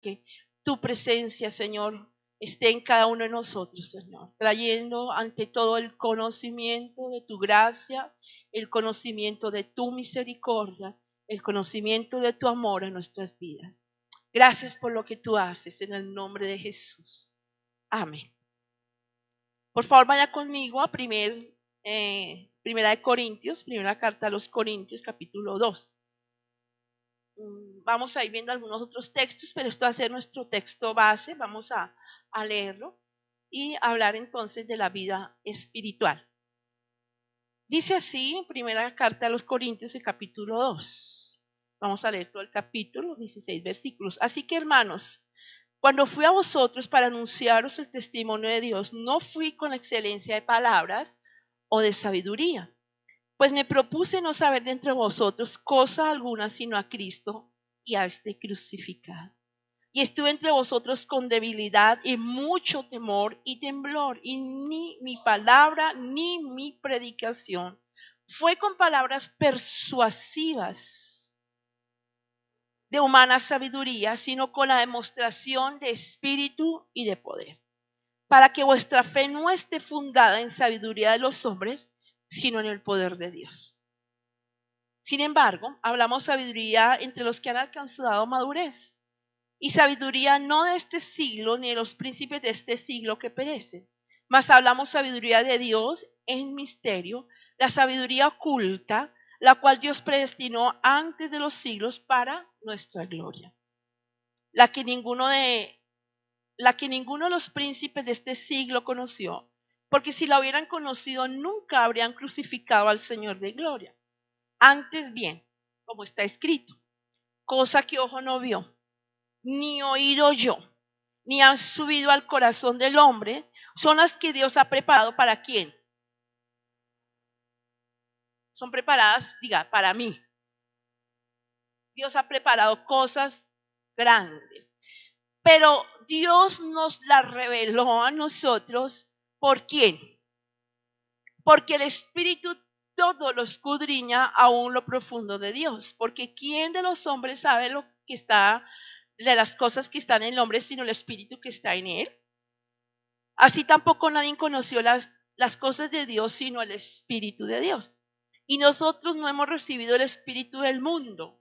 que tu presencia, Señor, esté en cada uno de nosotros, Señor, trayendo ante todo el conocimiento de tu gracia, el conocimiento de tu misericordia, el conocimiento de tu amor en nuestras vidas. Gracias por lo que tú haces en el nombre de Jesús. Amén. Por favor, vaya conmigo a primera de Corintios, primera carta a los Corintios, capítulo 2. Vamos a ir viendo algunos otros textos, pero esto va a ser nuestro texto base. Vamos a leerlo y hablar entonces de la vida espiritual. Dice así, primera carta a los Corintios, el capítulo 2. Vamos a leer todo el capítulo, 16 versículos. Así que, hermanos, cuando fui a vosotros para anunciaros el testimonio de Dios, no fui con excelencia de palabras o de sabiduría, pues me propuse no saber de entre vosotros cosa alguna sino a Cristo y a este crucificado. Y estuve entre vosotros con debilidad y mucho temor y temblor, y ni mi palabra ni mi predicación fue con palabras persuasivas de humana sabiduría, sino con la demostración de espíritu y de poder, para que vuestra fe no esté fundada en sabiduría de los hombres, sino en el poder de Dios. Sin embargo, hablamos sabiduría entre los que han alcanzado madurez, y sabiduría no de este siglo ni de los príncipes de este siglo que perecen, mas hablamos sabiduría de Dios en misterio, la sabiduría oculta, la cual Dios predestinó antes de los siglos para nuestra gloria, la que ninguno de los príncipes de este siglo conoció, porque si la hubieran conocido nunca habrían crucificado al Señor de gloria. Antes bien, como está escrito, cosa que ojo no vio, ni oído oyó, ni han subido al corazón del hombre, son las que Dios ha preparado para quién. Son preparadas, diga, para mí. Dios ha preparado cosas grandes, pero Dios nos las reveló a nosotros. ¿Por quién? Porque el Espíritu todo lo escudriña aún lo profundo de Dios. Porque ¿quién de los hombres sabe lo que está, de las cosas que están en el hombre, sino el Espíritu que está en él? Así tampoco nadie conoció las cosas de Dios, sino el Espíritu de Dios. Y nosotros no hemos recibido el Espíritu del mundo,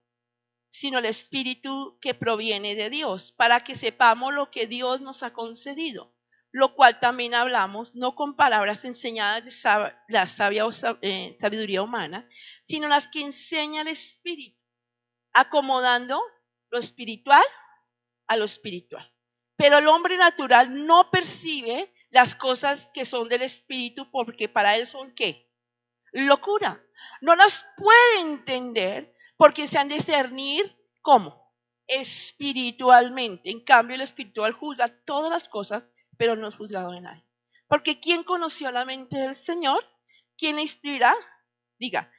sino el Espíritu que proviene de Dios, para que sepamos lo que Dios nos ha concedido, lo cual también hablamos, no con palabras enseñadas de la sabiduría humana, sino las que enseña el Espíritu, acomodando lo espiritual a lo espiritual. Pero el hombre natural no percibe las cosas que son del Espíritu, porque para él son ¿qué? Locura. No las puede entender porque se han de discernir ¿cómo? Espiritualmente. En cambio, el espiritual juzga todas las cosas, pero no es juzgado de nadie. Porque ¿quién conoció la mente del Señor? ¿Quién le instruirá? Diga,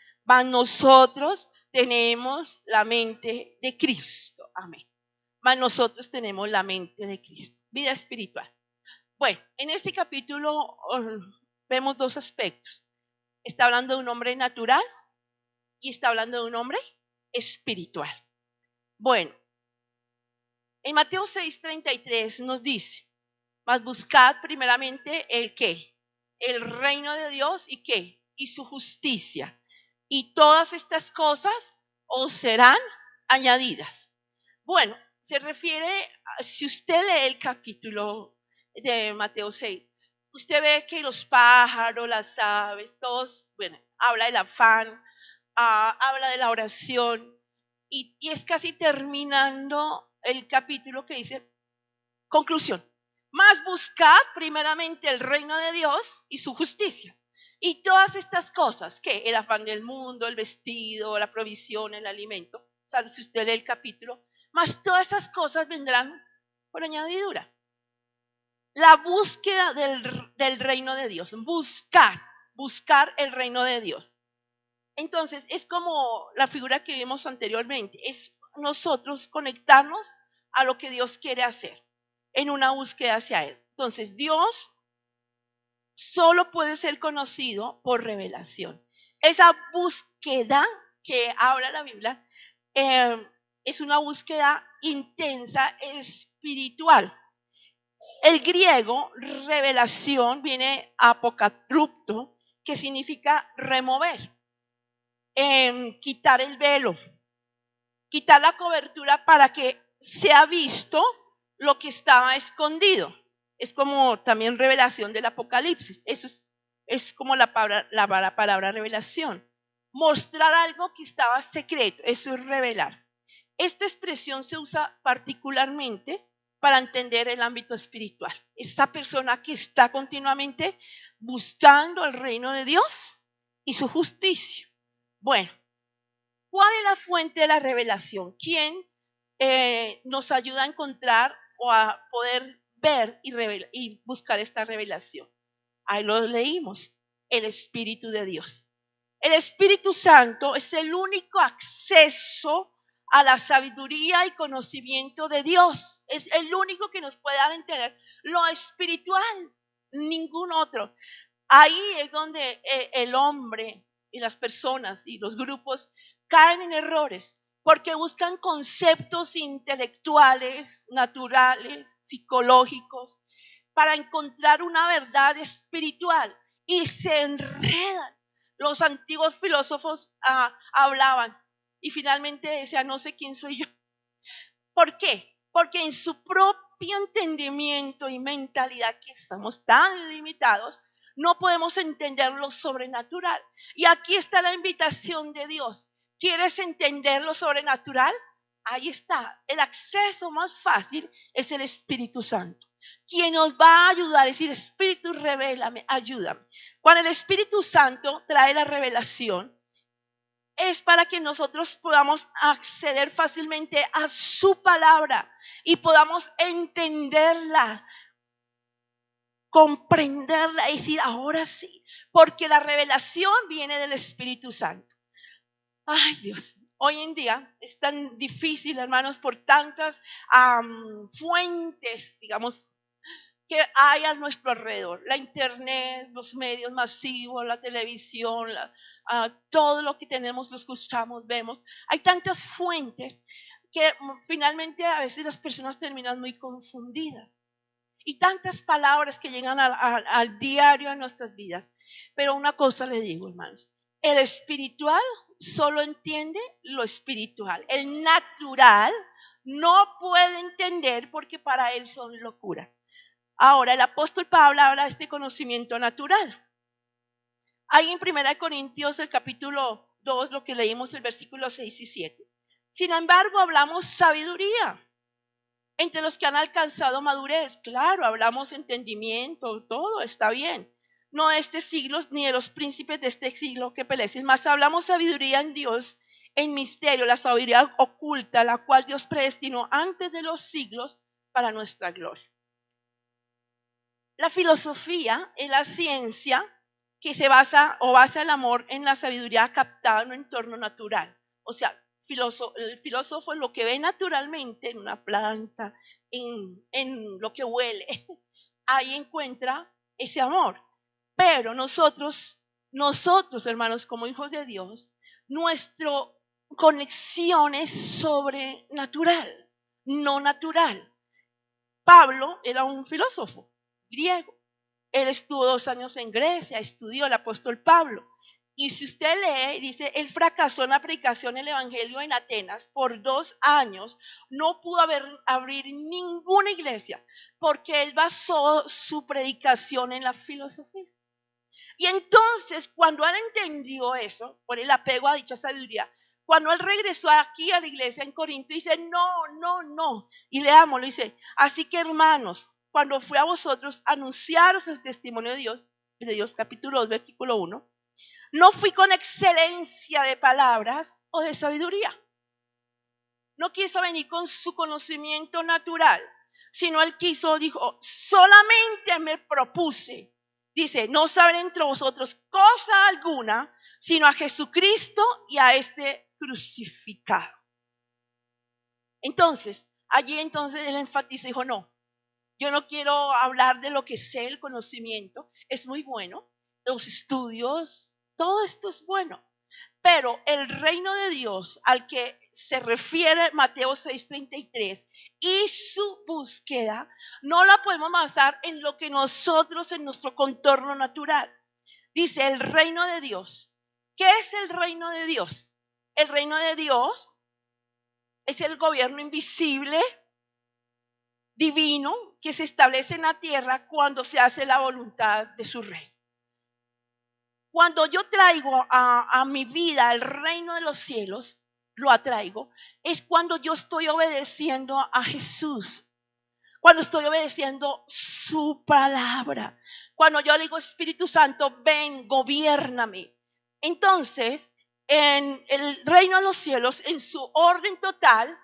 nosotros tenemos la mente de Cristo. Amén. Mas nosotros tenemos la mente de Cristo. Vida espiritual. Bueno, en este capítulo vemos dos aspectos. Está hablando de un hombre natural y está hablando de un hombre espiritual. Bueno, en Mateo 6:33 nos dice, mas buscad primeramente el ¿qué? El reino de Dios y ¿qué? Y su justicia. Y todas estas cosas os serán añadidas. Bueno, se refiere, si usted lee el capítulo de Mateo 6, usted ve que los pájaros, las aves, todos, bueno, habla del afán, habla de la oración, y es casi terminando el capítulo que dice, conclusión, más buscad primeramente el reino de Dios y su justicia. Y todas estas cosas, ¿qué? El afán del mundo, el vestido, la provisión, el alimento. O sea, si usted lee el capítulo, más todas esas cosas vendrán por añadidura. La búsqueda del reino de Dios, buscar el reino de Dios. Entonces, es como la figura que vimos anteriormente, es nosotros conectarnos a lo que Dios quiere hacer en una búsqueda hacia Él. Entonces, Dios solo puede ser conocido por revelación. Esa búsqueda que habla la Biblia es una búsqueda intensa espiritual. El griego revelación viene apocatrupto, que significa remover, quitar el velo, quitar la cobertura para que sea visto lo que estaba escondido. Es como también revelación del Apocalipsis. Eso es como la palabra revelación. Mostrar algo que estaba secreto, eso es revelar. Esta expresión se usa particularmente para entender el ámbito espiritual. Esta persona que está continuamente buscando el reino de Dios y su justicia. Bueno, ¿cuál es la fuente de la revelación? ¿Quién nos ayuda a encontrar o a poder ver y buscar esta revelación? Ahí lo leímos, el Espíritu de Dios. El Espíritu Santo es el único acceso a la sabiduría y conocimiento de Dios. Es el único que nos puede dar a entender lo espiritual, ningún otro. Ahí es donde el hombre y las personas y los grupos caen en errores porque buscan conceptos intelectuales, naturales, psicológicos, para encontrar una verdad espiritual y se enredan. Los antiguos filósofos hablaban y finalmente decían, no sé quién soy yo. ¿Por qué? Porque en su propio entendimiento y mentalidad, que estamos tan limitados, no podemos entender lo sobrenatural. Y aquí está la invitación de Dios. ¿Quieres entender lo sobrenatural? Ahí está. El acceso más fácil es el Espíritu Santo, quien nos va a ayudar, es decir, Espíritu, revélame, ayúdame. Cuando el Espíritu Santo trae la revelación, es para que nosotros podamos acceder fácilmente a su palabra y podamos entenderla, comprenderla y decir, ahora sí, porque la revelación viene del Espíritu Santo. Ay, Dios, hoy en día es tan difícil, hermanos, por tantas fuentes, digamos, que hay a nuestro alrededor. La internet, los medios masivos, la televisión, todo lo que tenemos, lo escuchamos, vemos. Hay tantas fuentes que finalmente a veces las personas terminan muy confundidas. Y tantas palabras que llegan al diario en nuestras vidas. Pero una cosa le digo, hermanos, el espiritual solo entiende lo espiritual. El natural no puede entender porque para él son locura. Ahora, el apóstol Pablo habla de este conocimiento natural. Ahí en 1 Corintios, el capítulo 2, lo que leímos, el versículo 6 y 7. Sin embargo, hablamos sabiduría entre los que han alcanzado madurez. Claro, hablamos entendimiento, todo está bien. No de este siglo, ni de los príncipes de este siglo que perecen, más hablamos sabiduría en Dios, en misterio, la sabiduría oculta, la cual Dios predestinó antes de los siglos para nuestra gloria. La filosofía es la ciencia que se basa el amor en la sabiduría captada en un entorno natural. O sea, el filósofo lo que ve naturalmente en una planta, en lo que huele, ahí encuentra ese amor. Pero nosotros, hermanos, como hijos de Dios, nuestra conexión es sobrenatural, no natural. Pablo era un filósofo griego. Él estuvo 2 años en Grecia, estudió el apóstol Pablo. Y si usted lee, dice, él fracasó en la predicación del evangelio en Atenas por 2 años. No pudo abrir ninguna iglesia porque él basó su predicación en la filosofía. Y entonces, cuando él entendió eso, por el apego a dicha sabiduría, cuando él regresó aquí a la iglesia en Corinto, dice, no. Y leámoslo, dice, así que hermanos, cuando fui a vosotros a anunciaros el testimonio de Dios capítulo 2, versículo 1, no fui con excelencia de palabras o de sabiduría. No quiso venir con su conocimiento natural, sino él dijo, solamente me propuse. Dice, no saber entre vosotros cosa alguna, sino a Jesucristo y a este crucificado. Entonces, allí él enfatiza, dijo, no, yo no quiero hablar de lo que sé, el conocimiento, es muy bueno, los estudios, todo esto es bueno, pero el reino de Dios al que se refiere Mateo 6:33 y su búsqueda no la podemos basar en lo que nosotros, en nuestro contorno natural. Dice el reino de Dios. ¿Qué es el reino de Dios? El reino de Dios es el gobierno invisible, divino, que se establece en la tierra cuando se hace la voluntad de su rey. Cuando yo traigo a mi vida el reino de los cielos, lo atraigo, es cuando yo estoy obedeciendo a Jesús, cuando estoy obedeciendo su palabra, cuando yo le digo, Espíritu Santo, ven, gobiérname. Entonces, en el reino de los cielos, en su orden total,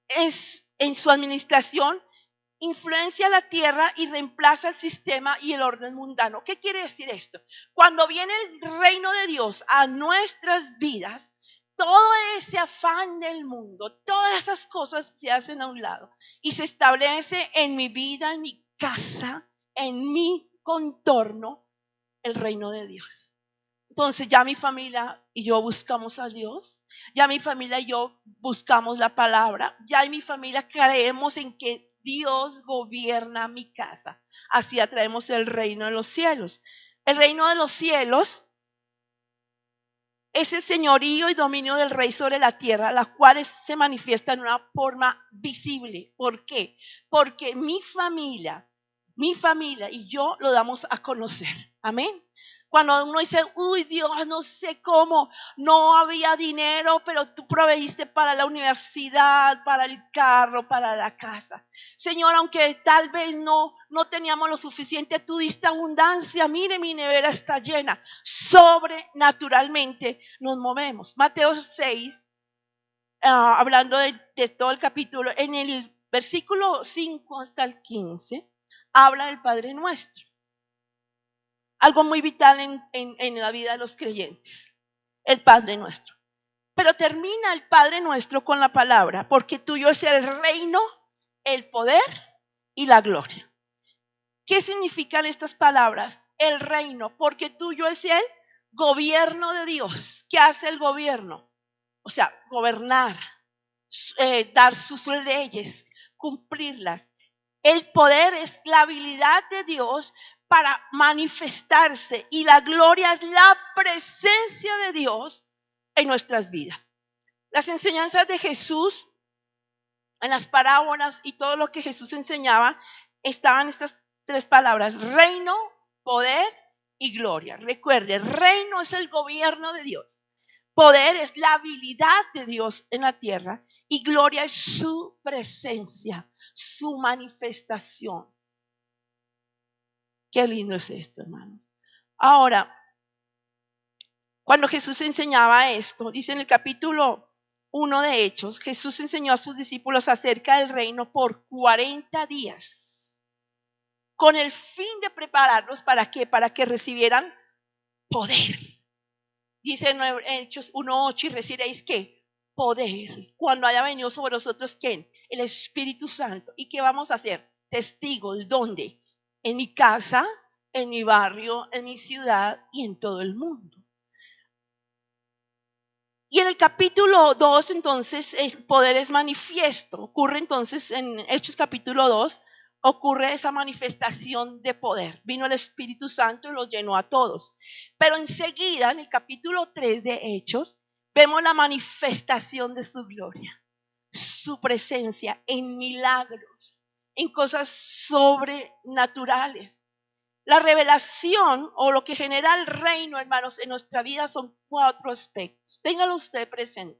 es en su administración, influencia la tierra y reemplaza el sistema y el orden mundano. ¿Qué quiere decir esto? Cuando viene el reino de Dios a nuestras vidas, todo ese afán del mundo, todas esas cosas se hacen a un lado y se establece en mi vida, en mi casa, en mi contorno, el reino de Dios. Entonces ya mi familia y yo buscamos a Dios, ya mi familia y yo buscamos la palabra, ya en mi familia creemos en que Dios gobierna mi casa. Así atraemos el reino de los cielos. El reino de los cielos es el señorío y dominio del rey sobre la tierra, la cual se manifiesta en una forma visible. ¿Por qué? Porque mi familia y yo lo damos a conocer. Amén. Cuando uno dice, uy Dios, no sé cómo, no había dinero, pero tú proveíste para la universidad, para el carro, para la casa. Señor, aunque tal vez no teníamos lo suficiente, tú diste abundancia. Mire, mi nevera está llena. Sobrenaturalmente nos movemos. Mateo 6, hablando de todo el capítulo, en el versículo 5 hasta el 15, habla del Padre Nuestro. Algo muy vital en la vida de los creyentes, el Padre Nuestro. Pero termina el Padre Nuestro con la palabra, porque tuyo es el reino, el poder y la gloria. ¿Qué significan estas palabras? El reino, porque tuyo es el gobierno de Dios. ¿Qué hace el gobierno? O sea, gobernar, dar sus leyes, cumplirlas. El poder es la habilidad de Dios para manifestarse y la gloria es la presencia de Dios en nuestras vidas. Las enseñanzas de Jesús, en las parábolas y todo lo que Jesús enseñaba, estaban estas tres palabras: reino, poder y gloria. Recuerde, reino es el gobierno de Dios, poder es la habilidad de Dios en la tierra y gloria es su presencia, su manifestación. Qué lindo es esto, hermanos. Ahora, cuando Jesús enseñaba esto, dice en el capítulo 1 de Hechos, Jesús enseñó a sus discípulos acerca del reino por 40 días, con el fin de prepararlos ¿para qué? Para que recibieran poder. Dice en Hechos 1:8, y recibiréis ¿qué? Poder. Cuando haya venido sobre nosotros, ¿quién? El Espíritu Santo. ¿Y qué vamos a hacer? Testigos. ¿Dónde? En mi casa, en mi barrio, en mi ciudad y en todo el mundo. Y en el capítulo 2, entonces, el poder es manifiesto. Ocurre entonces en Hechos capítulo 2, ocurre esa manifestación de poder. Vino el Espíritu Santo y los llenó a todos. Pero enseguida, en el capítulo 3 de Hechos, vemos la manifestación de su gloria, su presencia en milagros, en cosas sobrenaturales. La revelación o lo que genera el reino, hermanos, en nuestra vida son 4 aspectos. Téngalo usted presente.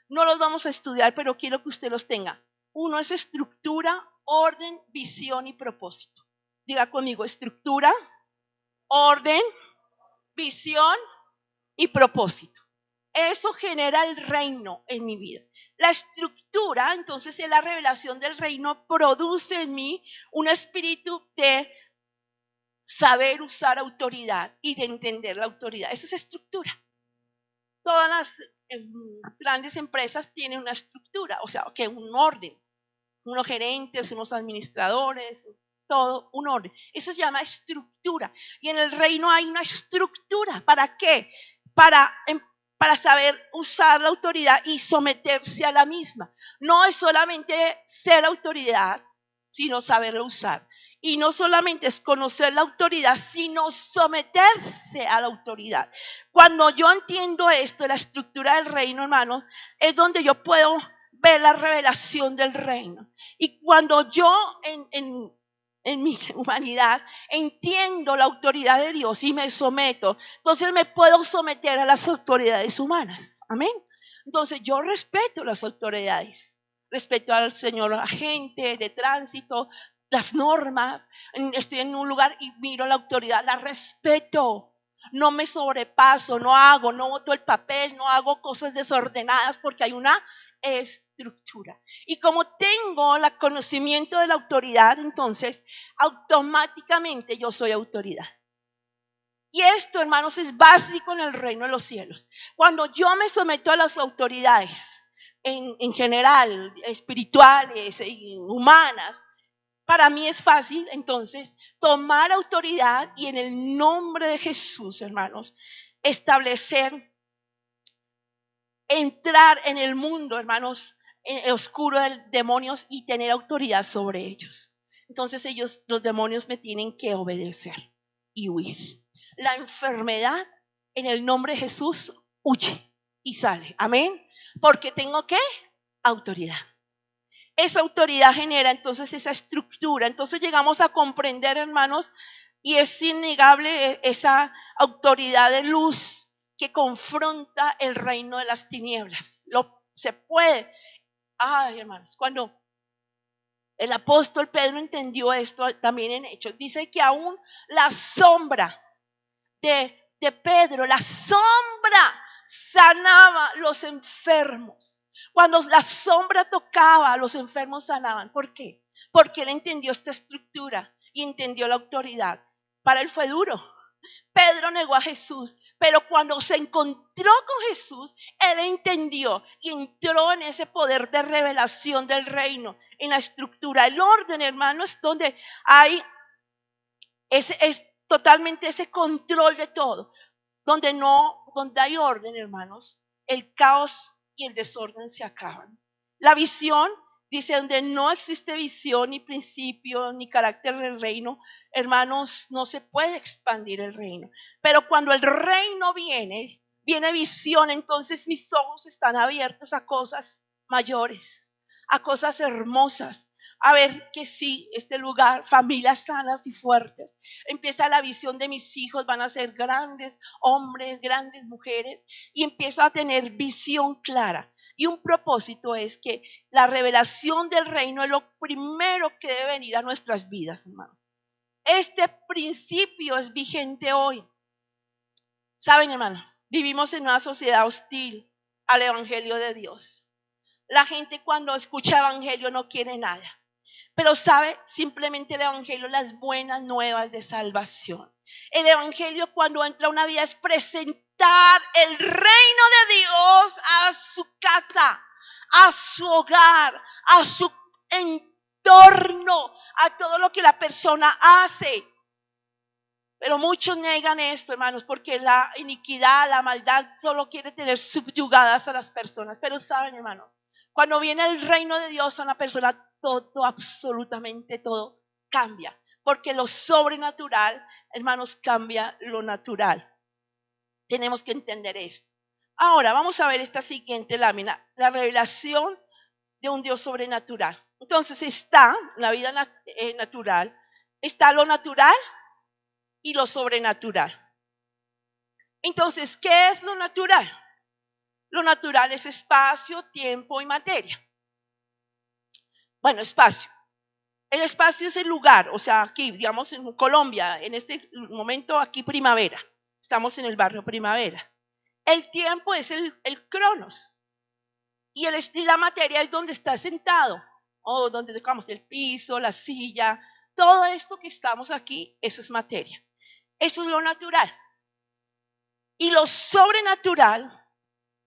No los vamos a estudiar, pero quiero que usted los tenga. 1 es estructura, orden, visión y propósito. Diga conmigo, estructura, orden, visión y propósito. Eso genera el reino en mi vida. La estructura, entonces, es la revelación del reino, produce en mí un espíritu de saber usar autoridad y de entender la autoridad. Eso es estructura. Todas las grandes empresas tienen una estructura, o sea, que un orden, unos gerentes, unos administradores, todo un orden. Eso se llama estructura. Y en el reino hay una estructura. ¿Para qué? Para para saber usar la autoridad y someterse a la misma. No es solamente ser autoridad, sino saberla usar. Y no solamente es conocer la autoridad, sino someterse a la autoridad. Cuando yo entiendo esto, la estructura del reino, hermanos, es donde yo puedo ver la revelación del reino. Y cuando yo en mi humanidad entiendo la autoridad de Dios y me someto, entonces me puedo someter a las autoridades humanas. Amén. Entonces yo respeto las autoridades. Respeto al señor agente de tránsito, las normas. Estoy en un lugar y miro la autoridad, la respeto. No me sobrepaso, no boto el papel, no hago cosas desordenadas porque hay una estructura. Y como tengo el conocimiento de la autoridad, entonces automáticamente yo soy autoridad. Y esto, hermanos, es básico en el reino de los cielos. Cuando yo me someto a las autoridades, en general, espirituales y humanas, para mí es fácil, entonces, tomar autoridad y en el nombre de Jesús, hermanos, establecer, entrar en el mundo, hermanos, oscuro de demonios y tener autoridad sobre ellos. Entonces los demonios me tienen que obedecer y huir. La enfermedad, en el nombre de Jesús, huye y sale. Amén. Porque tengo ¿qué? Autoridad. Esa autoridad genera entonces esa estructura. Entonces llegamos a comprender, hermanos, y es innegable esa autoridad de luz que confronta el reino de las tinieblas. Se puede. Ay, hermanos, cuando el apóstol Pedro entendió esto también en Hechos, dice que aún la sombra de Pedro, la sombra sanaba los enfermos. Cuando la sombra tocaba, los enfermos sanaban. ¿Por qué? Porque él entendió esta estructura y entendió la autoridad. Para él fue duro. Pedro negó a Jesús, pero cuando se encontró con Jesús, él entendió y entró en ese poder de revelación del reino, en la estructura. El orden, hermano, es donde hay es totalmente ese control de todo. Donde hay orden, hermanos, el caos y el desorden se acaban. La visión, dice, donde no existe visión, ni principio, ni carácter del reino, hermanos, no se puede expandir el reino. Pero cuando el reino viene visión, entonces mis ojos están abiertos a cosas mayores, a cosas hermosas. A ver que sí, este lugar, familias sanas y fuertes. Empieza la visión de mis hijos, van a ser grandes hombres, grandes mujeres, y empiezo a tener visión clara. Y un propósito es que la revelación del reino es lo primero que debe venir a nuestras vidas, hermano. Este principio es vigente hoy. Saben, hermanos, vivimos en una sociedad hostil al evangelio de Dios. La gente cuando escucha evangelio no quiere nada. Pero sabe, simplemente el evangelio, las buenas nuevas de salvación. El evangelio cuando entra a una vida es presentar el reino de Dios a su casa, a su hogar, a su entorno, a todo lo que la persona hace. Pero muchos niegan esto, hermanos, porque la iniquidad, la maldad solo quiere tener subyugadas a las personas. Pero saben, hermanos, cuando viene el reino de Dios a una persona, todo, absolutamente todo cambia. Porque lo sobrenatural, hermanos, cambia lo natural. Tenemos que entender esto. Ahora, vamos a ver esta siguiente lámina, la revelación de un Dios sobrenatural. Entonces está la vida natural, está lo natural y lo sobrenatural. Entonces, ¿qué es lo natural? Lo natural es espacio, tiempo y materia. Bueno, espacio. El espacio es el lugar, o sea, aquí, digamos, en Colombia, en este momento aquí primavera. Estamos en el barrio Primavera. El tiempo es el cronos. Y la materia es donde está sentado, o donde tocamos el piso, la silla, todo esto que estamos aquí, eso es materia. Eso es lo natural. Y lo sobrenatural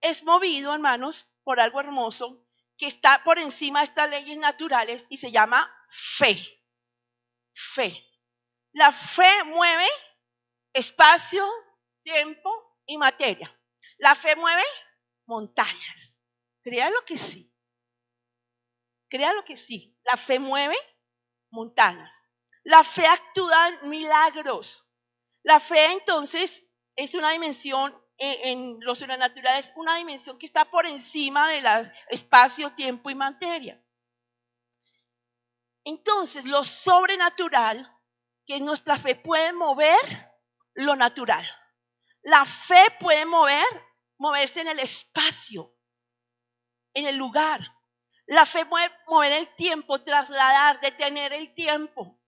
es movido, hermanos, por algo hermoso que está por encima de estas leyes naturales y se llama fe. Fe. La fe mueve espacio, tiempo y materia. La fe mueve montañas. Créalo que sí. Créalo que sí. La fe mueve montañas. La fe actúa en milagros. La fe entonces es una dimensión en lo sobrenatural, es una dimensión que está por encima del espacio, tiempo y materia. Entonces lo sobrenatural, que es nuestra fe, puede mover lo natural. La fe puede moverse en el espacio, en el lugar. La fe puede mover el tiempo, trasladar, detener el tiempo.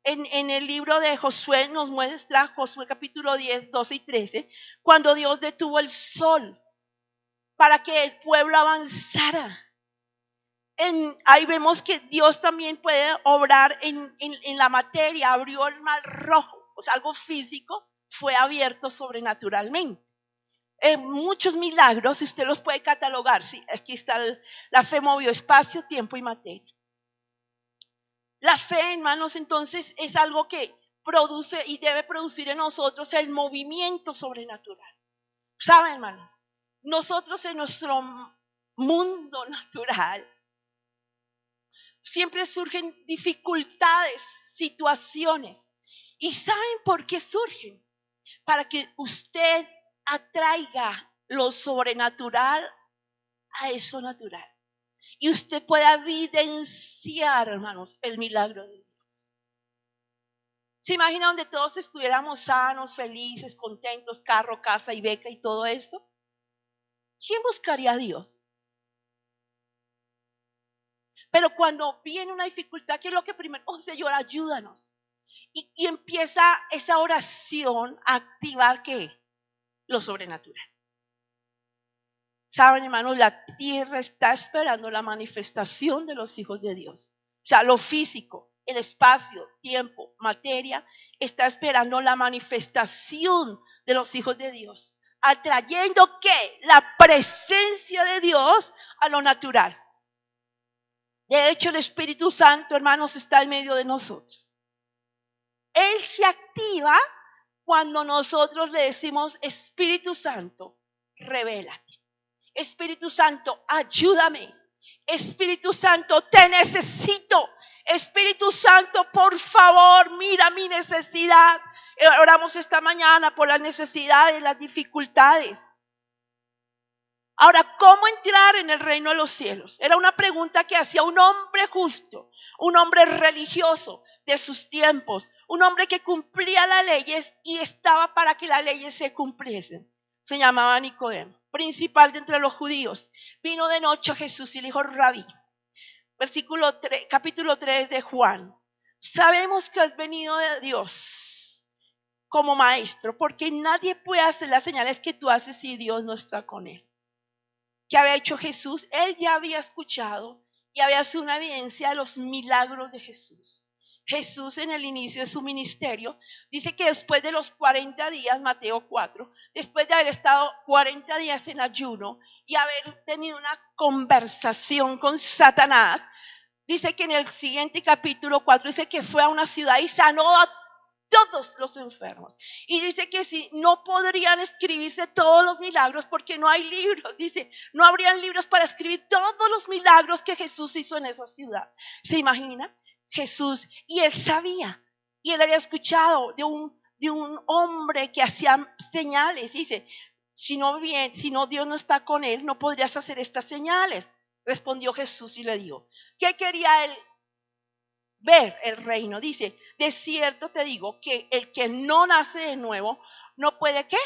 En el libro de Josué nos muestra, Josué capítulo 10, 12 y 13, cuando Dios detuvo el sol para que el pueblo avanzara. Ahí vemos que Dios también puede obrar en la materia, abrió el mar rojo, o sea, algo físico fue abierto sobrenaturalmente. Muchos milagros, usted los puede catalogar, sí, aquí está, la fe movió espacio, tiempo y materia. La fe, hermanos, entonces es algo que produce y debe producir en nosotros el movimiento sobrenatural. ¿Saben, hermanos? Nosotros en nuestro mundo natural siempre surgen dificultades, situaciones. ¿Y saben por qué surgen? Para que usted atraiga lo sobrenatural a eso natural. Y usted pueda evidenciar, hermanos, el milagro de Dios. ¿Se imagina donde todos estuviéramos sanos, felices, contentos, carro, casa y beca y todo esto? ¿Quién buscaría a Dios? Pero cuando viene una dificultad, ¿qué es lo que primero? Oh, Señor, ayúdanos. Y empieza esa oración a activar ¿qué? Lo sobrenatural. Saben, hermanos, la tierra está esperando la manifestación de los hijos de Dios. O sea, lo físico, el espacio, tiempo, materia, está esperando la manifestación de los hijos de Dios, atrayendo ¿qué? La presencia de Dios a lo natural. De hecho, el Espíritu Santo, hermanos, está en medio de nosotros. Él se activa cuando nosotros le decimos, Espíritu Santo, revélate. Espíritu Santo, ayúdame. Espíritu Santo, te necesito. Espíritu Santo, por favor, mira mi necesidad. Oramos esta mañana por las necesidades, las dificultades. Ahora, ¿cómo entrar en el reino de los cielos? Era una pregunta que hacía un hombre justo, un hombre religioso de sus tiempos, un hombre que cumplía las leyes y estaba para que las leyes se cumpliesen. Se llamaba Nicodemo, principal de entre los judíos. Vino de noche a Jesús y le dijo, Rabí, capítulo 3 de Juan, sabemos que has venido de Dios como maestro, porque nadie puede hacer las señales que tú haces si Dios no está con él. ¿Qué había hecho Jesús? Él ya había escuchado y había sido una evidencia de los milagros de Jesús. Jesús en el inicio de su ministerio dice que después de los 40 días, Mateo 4, después de haber estado 40 días en ayuno y haber tenido una conversación con Satanás, dice que en el siguiente capítulo 4 dice que fue a una ciudad y sanó a todos los enfermos. Y dice que si no podrían escribirse todos los milagros porque no hay libros. Dice, no habrían libros para escribir todos los milagros que Jesús hizo en esa ciudad. ¿Se imagina? Jesús, y él sabía, y él había escuchado de un hombre que hacía señales. Dice, si no Dios no está con él, no podrías hacer estas señales. Respondió Jesús y le dijo, ¿qué quería él? Ver el reino. Dice, de cierto te digo que el que no nace de nuevo no puede ¿qué?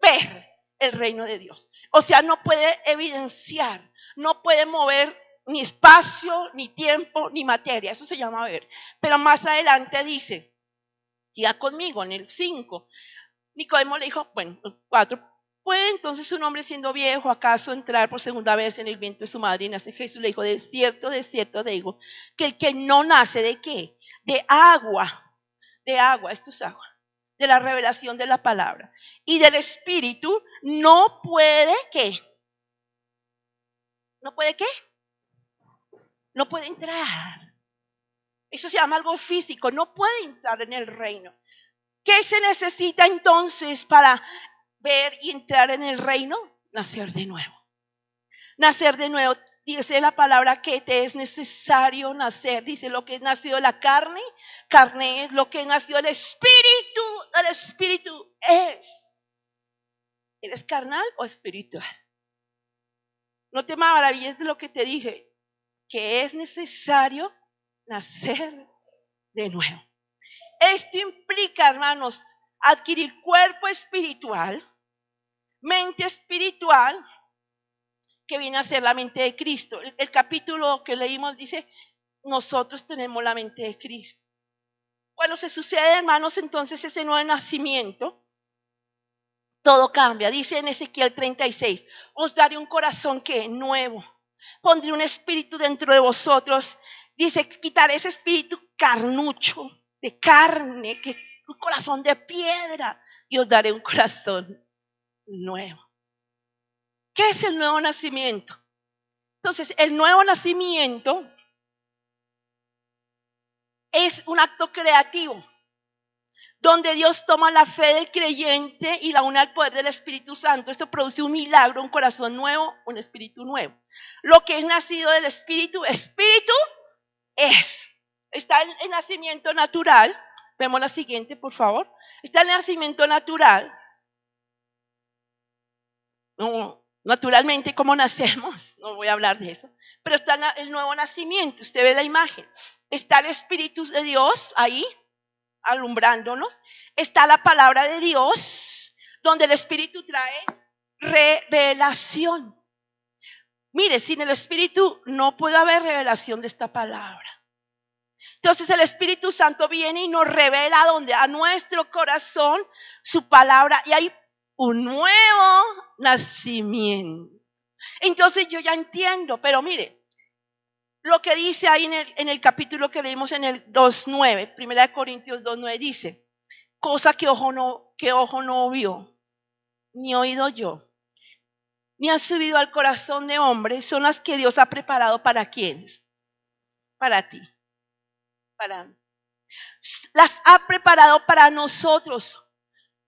Ver el reino de Dios. O sea, no puede evidenciar, no puede mover ni espacio, ni tiempo, ni materia. Eso se llama ver. Pero más adelante dice, siga conmigo en el 5. Nicodemo le dijo, bueno, 4. ¿Puede entonces un hombre siendo viejo acaso entrar por segunda vez en el vientre de su madre y nacer? Jesús le dijo, de cierto te digo, que el que no nace ¿de qué? De agua, esto es agua, de la revelación de la palabra y del Espíritu, no puede ¿qué? ¿No puede qué? No puede entrar. Eso se llama algo físico, no puede entrar en el reino. ¿Qué se necesita entonces para ver y entrar en el reino, nacer de nuevo. Nacer de nuevo. Dice la palabra que te es necesario nacer. Dice lo que es nacido de la carne, carne es lo que es nacido del espíritu es. ¿Eres carnal o espiritual? No te maravilles de lo que te dije, que es necesario nacer de nuevo. Esto implica, hermanos, adquirir cuerpo espiritual, mente espiritual, que viene a ser la mente de Cristo. El capítulo que leímos dice, nosotros tenemos la mente de Cristo. Cuando se sucede, hermanos, entonces ese nuevo nacimiento, todo cambia. Dice en Ezequiel 36, os daré un corazón que nuevo, pondré un espíritu dentro de vosotros. Dice, quitaré ese espíritu carnucho, de carne, un corazón de piedra, y os daré un corazón nuevo. ¿Qué es el nuevo nacimiento? Entonces, el nuevo nacimiento es un acto creativo, donde Dios toma la fe del creyente y la une al poder del Espíritu Santo. Esto produce un milagro, un corazón nuevo, un espíritu nuevo. Lo que es nacido del espíritu, espíritu es. Está el nacimiento natural. Vemos la siguiente, por favor. Está el nacimiento natural. No, naturalmente, ¿cómo nacemos? No voy a hablar de eso. Pero está el nuevo nacimiento. Usted ve la imagen. Está el Espíritu de Dios ahí, alumbrándonos. Está la palabra de Dios, donde el Espíritu trae revelación. Mire, sin el Espíritu no puede haber revelación de esta palabra. Entonces el Espíritu Santo viene y nos revela a nuestro corazón su palabra, y hay un nuevo nacimiento. Entonces yo ya entiendo, pero mire, lo que dice ahí en el capítulo que leímos en el 2:9, 1 Corintios 2:9 dice, cosa que ojo no vio, ni oído yo, ni han subido al corazón de hombre, son las que Dios ha preparado para quienes, para ti, para mí. Las ha preparado para nosotros.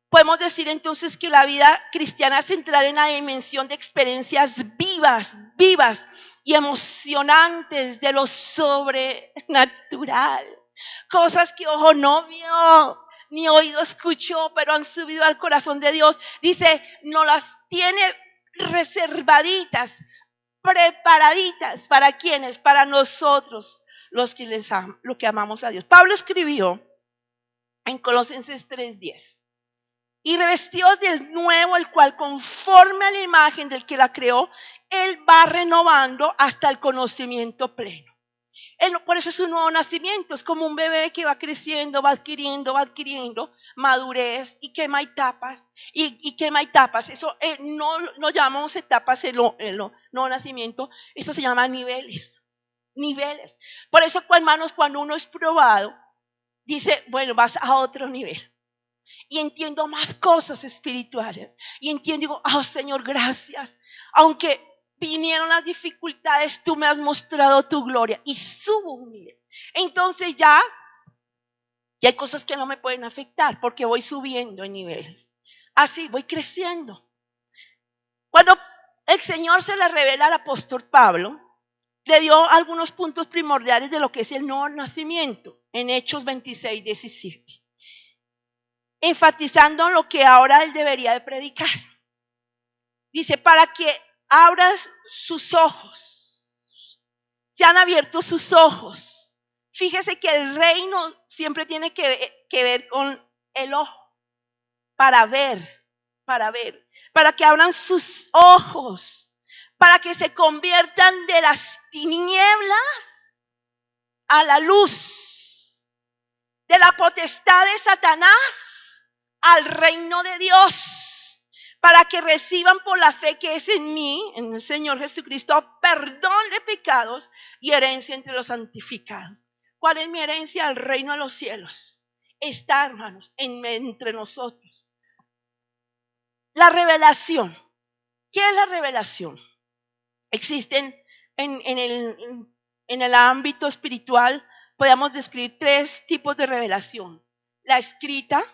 Podemos decir entonces que la vida cristiana es entrar en la dimensión de experiencias vivas y emocionantes de lo sobrenatural. Cosas que ojo no vio, ni oído escuchó, pero han subido al corazón de Dios. Dice, nos las tiene reservaditas, preparaditas. ¿Para quiénes? Para nosotros, los que amamos a Dios. Pablo escribió en Colosenses 3:10. Y revestidos del nuevo, el cual conforme a la imagen del que la creó, Él va renovando hasta el conocimiento pleno. Por eso es un nuevo nacimiento, es como un bebé que va creciendo, va adquiriendo madurez y quema etapas, y quema etapas. Eso no llamamos etapas el nuevo nacimiento, eso se llama niveles. Por eso, hermanos, cuando uno es probado, dice, bueno, vas a otro nivel. Y entiendo más cosas espirituales. Y entiendo, oh Señor, gracias. Aunque vinieron las dificultades, tú me has mostrado tu gloria. Y subo un nivel. Entonces ya hay cosas que no me pueden afectar porque voy subiendo en niveles. Así voy creciendo. Cuando el Señor se le revela al apóstol Pablo, le dio algunos puntos primordiales de lo que es el nuevo nacimiento en Hechos 26:17. Enfatizando lo que ahora él debería de predicar. Dice, para que abras sus ojos. Se han abierto sus ojos. Fíjese que el reino siempre tiene que ver con el ojo. Para ver. Para que abran sus ojos. Para que se conviertan de las tinieblas a la luz. De la potestad de Satanás al reino de Dios, para que reciban por la fe que es en mí, en el Señor Jesucristo, perdón de pecados y herencia entre los santificados. ¿Cuál es mi herencia? El reino de los cielos. Está, hermanos, entre nosotros. La revelación. ¿Qué es la revelación? Existen en el ámbito espiritual, podemos describir 3 tipos de revelación. La escrita,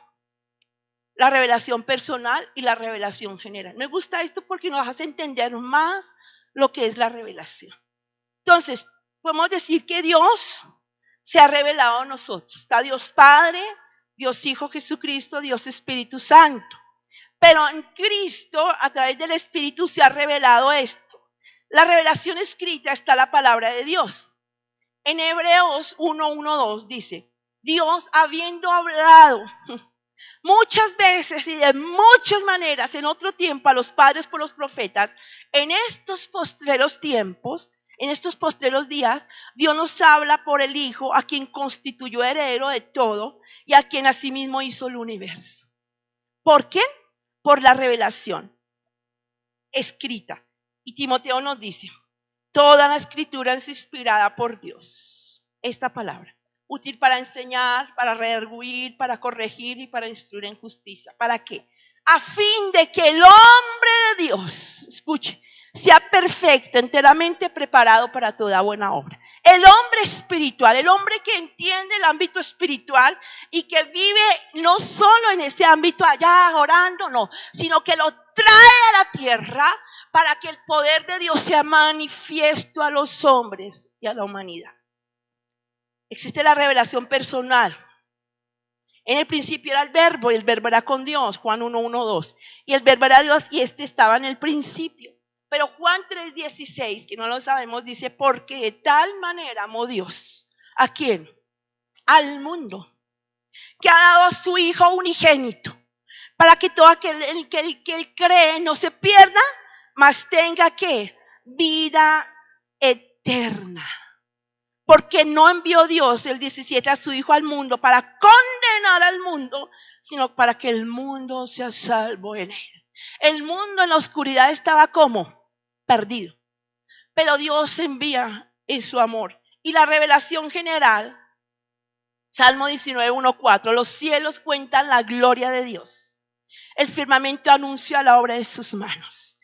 la revelación personal y la revelación general. Me gusta esto porque nos hace entender más lo que es la revelación. Entonces, podemos decir que Dios se ha revelado a nosotros. Está Dios Padre, Dios Hijo Jesucristo, Dios Espíritu Santo. Pero en Cristo, a través del Espíritu, se ha revelado esto. La revelación escrita está la palabra de Dios. En Hebreos 1:1-2 dice, Dios habiendo hablado muchas veces y de muchas maneras en otro tiempo a los padres por los profetas, en estos postreros tiempos, en estos postreros días, Dios nos habla por el Hijo, a quien constituyó heredero de todo y a quien asimismo hizo el universo. ¿Por qué? Por la revelación escrita. Y Timoteo nos dice, toda la escritura es inspirada por Dios. Esta palabra, útil para enseñar, para redarguir, para corregir y para instruir en justicia. ¿Para qué? A fin de que el hombre de Dios, escuche, sea perfecto, enteramente preparado para toda buena obra. El hombre espiritual, el hombre que entiende el ámbito espiritual y que vive no solo en ese ámbito allá orando, no, sino que lo trae a la tierra para que el poder de Dios sea manifiesto a los hombres y a la humanidad. Existe la revelación personal. En el principio era el verbo y el verbo era con Dios, Juan 1:1-2. Y el verbo era Dios y este estaba en el principio. Pero Juan 3:16, que no lo sabemos, dice, porque de tal manera amó Dios. ¿A quién? Al mundo. Que ha dado a su Hijo unigénito. Para que todo aquel que él cree no se pierda, mas tenga ¿qué? Vida eterna. Porque no envió Dios el 17 a su Hijo al mundo para condenar al mundo, sino para que el mundo sea salvo en él. El mundo en la oscuridad estaba como perdido, pero Dios envía en su amor. Y la revelación general, Salmo 19:1-4, los cielos cuentan la gloria de Dios. El firmamento anuncia la obra de sus manos.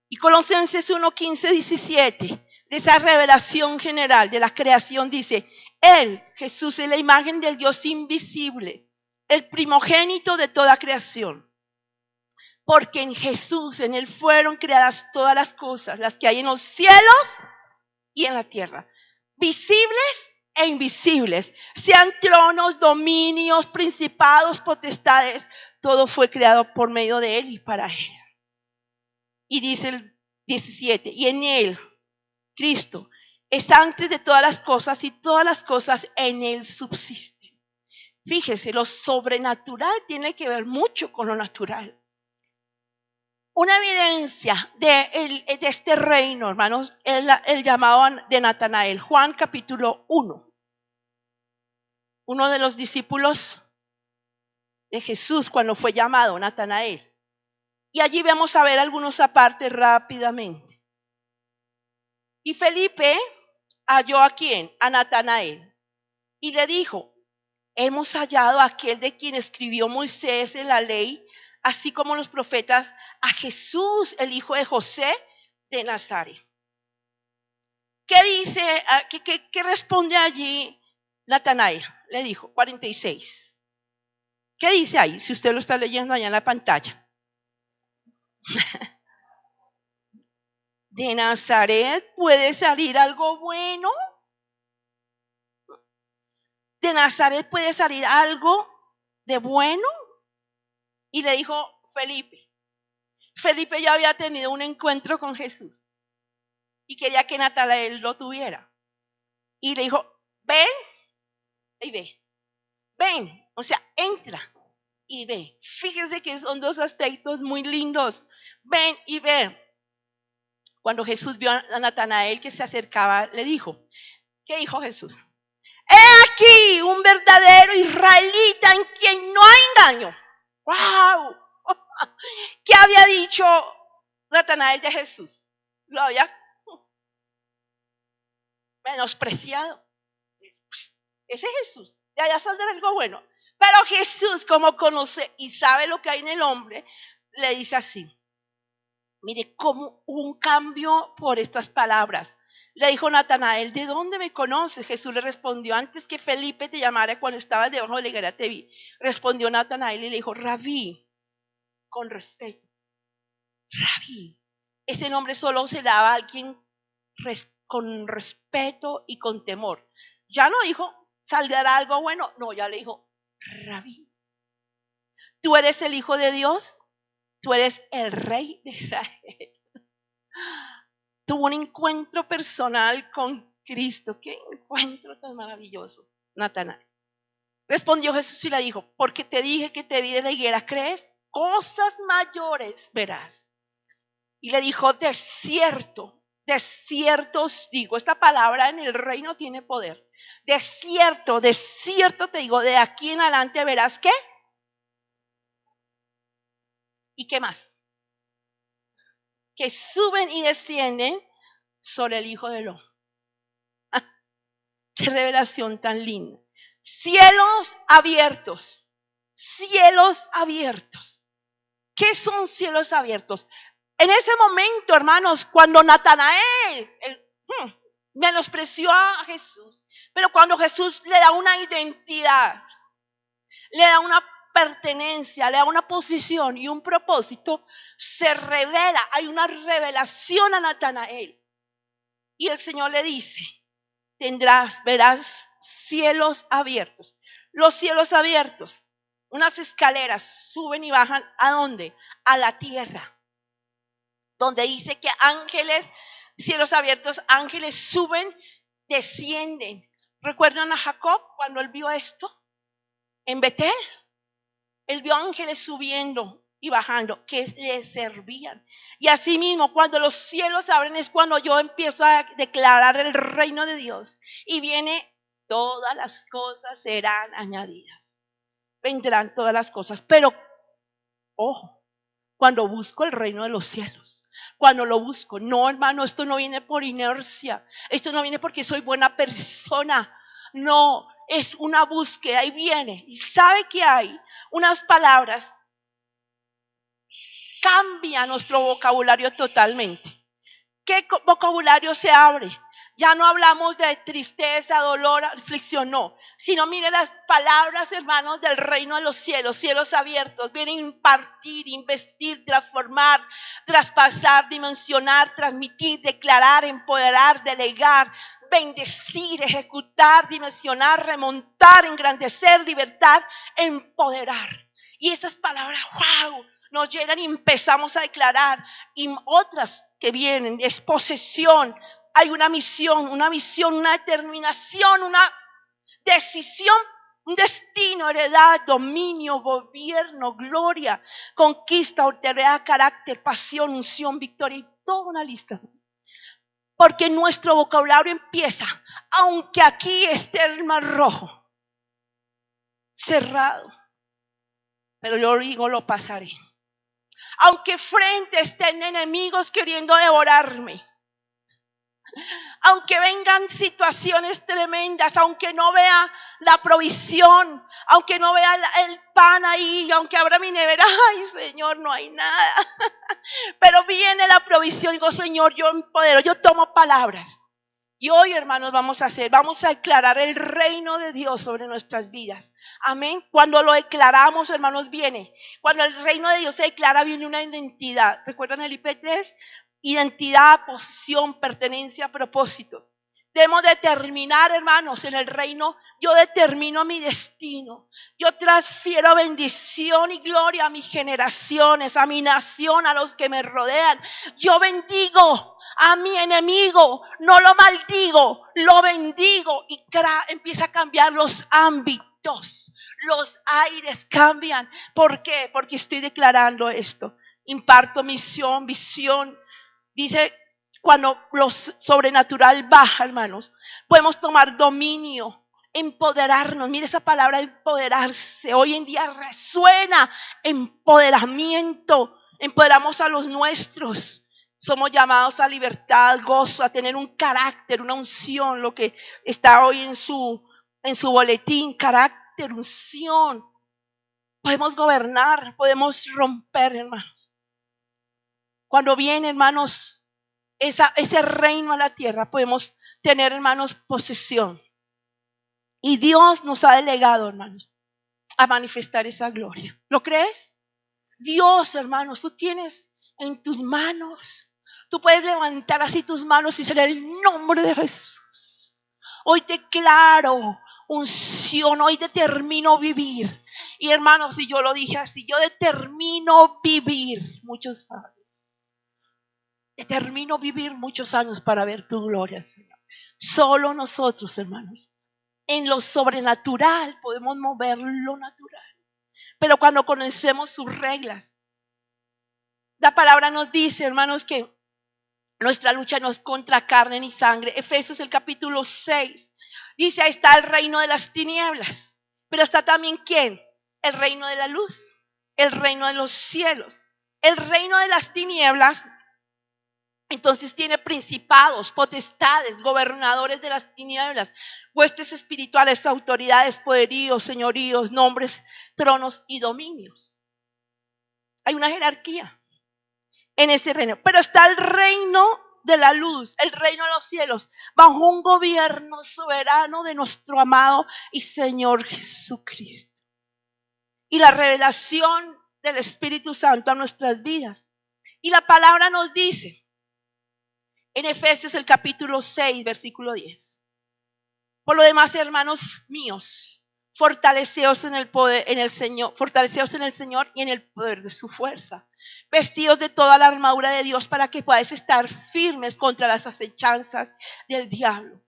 Y Colosenses 1:15-17, de esa revelación general de la creación, dice, Él, Jesús, es la imagen del Dios invisible, el primogénito de toda creación. Porque en Jesús, en Él fueron creadas todas las cosas, las que hay en los cielos y en la tierra, visibles e invisibles, sean tronos, dominios, principados, potestades, todo fue creado por medio de Él y para Él. Y dice el 17, y en Él, Cristo, es antes de todas las cosas y todas las cosas en Él subsisten. Fíjese, lo sobrenatural tiene que ver mucho con lo natural. Una evidencia de este reino, hermanos, es el llamado de Natanael. Juan capítulo 1. Uno de los discípulos de Jesús cuando fue llamado Natanael. Y allí vamos a ver algunos apartes rápidamente. Y Felipe halló ¿a quién? A Natanael. Y le dijo, hemos hallado a aquel de quien escribió Moisés en la ley, así como los profetas, a Jesús, el hijo de José de Nazaret. ¿Qué dice? ¿Qué responde allí Natanael? Le dijo, 46. ¿Qué dice ahí? Si usted lo está leyendo allá en la pantalla. ¿De Nazaret puede salir algo bueno? ¿De Nazaret puede salir algo de bueno? Y le dijo Felipe. Felipe ya había tenido un encuentro con Jesús y quería que Natanael lo tuviera. Y le dijo, ven y ve. Ven, o sea, entra y ve. Fíjese que son dos aspectos muy lindos. Ven y ve. Cuando Jesús vio a Natanael que se acercaba, le dijo, ¿qué dijo Jesús? He aquí un verdadero israelita en quien no hay engaño. ¡Wow! ¿Qué había dicho Natanael de Jesús? Lo había menospreciado. Ese es Jesús, de allá saldrá algo bueno. Pero Jesús, como conoce y sabe lo que hay en el hombre, le dice así. Mire cómo un cambio por estas palabras. Le dijo Natanael, ¿de dónde me conoces? Jesús le respondió, antes que Felipe te llamara, cuando estabas debajo de la higuera te vi. Respondió Natanael y le dijo, Rabí, con respeto. Rabí. Ese nombre solo se daba a alguien con respeto y con temor. Ya no dijo, saldrá algo bueno. No, ya le dijo, Rabí. Tú eres el Hijo de Dios. Tú eres el Rey de Israel. Tuvo un encuentro personal con Cristo. Qué encuentro tan maravilloso. Natanael. Respondió Jesús y le dijo, porque te dije que te vi de la higuera, ¿crees? Cosas mayores verás. Y le dijo, de cierto os digo, esta palabra en el reino tiene poder. De cierto te digo, de aquí en adelante verás ¿qué? ¿Y qué más? Que suben y descienden sobre el Hijo del Hombre. Qué revelación tan linda. Cielos abiertos. Cielos abiertos. ¿Qué son cielos abiertos? En ese momento, hermanos, cuando Natanael menospreció a Jesús, pero cuando Jesús le da una identidad, le da una pertenencia, le da una posición y un propósito, se revela, hay una revelación a Natanael. Y el Señor le dice, verás cielos abiertos. Los cielos abiertos, unas escaleras suben y bajan, ¿a dónde? A la tierra. Donde dice que ángeles, cielos abiertos, ángeles suben, descienden. ¿Recuerdan a Jacob cuando él vio esto? En Betel, él vio ángeles subiendo y bajando que le servían. Y así mismo, cuando los cielos abren es cuando yo empiezo a declarar el reino de Dios. Y viene, todas las cosas serán añadidas. Vendrán todas las cosas. Pero, ojo, cuando busco el reino de los cielos. Cuando lo busco, no hermano, esto no viene por inercia, esto no viene porque soy buena persona, no, es una búsqueda y viene, y sabe que hay unas palabras, cambia nuestro vocabulario totalmente. ¿Qué vocabulario se abre? Ya no hablamos de tristeza, dolor, aflicción, no. Sino mire las palabras, hermanos, del reino de los cielos, cielos abiertos. Vienen a impartir, investir, transformar, traspasar, dimensionar, transmitir, declarar, empoderar, delegar, bendecir, ejecutar, dimensionar, remontar, engrandecer, libertar, empoderar. Y esas palabras, wow, nos llegan y empezamos a declarar. Y otras que vienen, es posesión. Hay una misión, una visión, una determinación, una decisión, un destino, heredad, dominio, gobierno, gloria, conquista, autoridad, carácter, pasión, unción, victoria y toda una lista. Porque nuestro vocabulario empieza, aunque aquí esté el mar rojo, cerrado, pero yo digo, lo pasaré. Aunque frente estén enemigos queriendo devorarme, aunque vengan situaciones tremendas, aunque no vea la provisión, aunque no vea el pan ahí, aunque abra mi nevera, ay Señor, no hay nada. Pero viene la provisión, digo Señor, yo empodero, yo tomo palabras. Y hoy, hermanos, vamos a declarar el reino de Dios sobre nuestras vidas. Amén. Cuando lo declaramos, hermanos, viene. Cuando el reino de Dios se declara, viene una identidad. ¿Recuerdan el IP3? Identidad, posición, pertenencia, propósito. Debemos determinar, hermanos, en el reino, yo determino mi destino. Yo transfiero bendición y gloria a mis generaciones, a mi nación, a los que me rodean. Yo bendigo a mi enemigo, no lo maldigo, lo bendigo y empieza a cambiar los ámbitos. Los aires cambian. ¿Por qué? Porque estoy declarando esto. Imparto misión, visión. Dice, cuando lo sobrenatural baja, hermanos, podemos tomar dominio, empoderarnos. Mire esa palabra, empoderarse. Hoy en día resuena empoderamiento. Empoderamos a los nuestros. Somos llamados a libertad, gozo, a tener un carácter, una unción, lo que está hoy en su boletín, carácter, unción. Podemos gobernar, podemos romper, hermanos. Cuando viene, hermanos, ese reino a la tierra, podemos tener, hermanos, posesión. Y Dios nos ha delegado, hermanos, a manifestar esa gloria. ¿Lo crees? Dios, hermanos, tú tienes en tus manos. Tú puedes levantar así tus manos y ser el nombre de Jesús. Hoy declaro unción, hoy determino vivir. Y hermanos, si yo lo dije así, yo determino vivir muchos años. Determino vivir muchos años para ver tu gloria, Señor. Solo nosotros, hermanos, en lo sobrenatural podemos mover lo natural. Pero cuando conocemos sus reglas, la palabra nos dice, hermanos, que nuestra lucha no es contra carne ni sangre. Efesios el capítulo 6 dice, ahí está el reino de las tinieblas. Pero está también ¿quién? El reino de la luz, el reino de los cielos. El reino de las tinieblas, entonces tiene principados, potestades, gobernadores de las tinieblas, huestes espirituales, autoridades, poderíos, señoríos, nombres, tronos y dominios. Hay una jerarquía en ese reino, pero está el reino de la luz, el reino de los cielos, bajo un gobierno soberano de nuestro amado y Señor Jesucristo. Y la revelación del Espíritu Santo a nuestras vidas. Y la palabra nos dice en Efesios el capítulo 6, versículo 10. Por lo demás, hermanos míos, fortaleceos en el poder, en el Señor, fortaleceos en el Señor y en el poder de su fuerza. Vestidos de toda la armadura de Dios para que podáis estar firmes contra las acechanzas del diablo.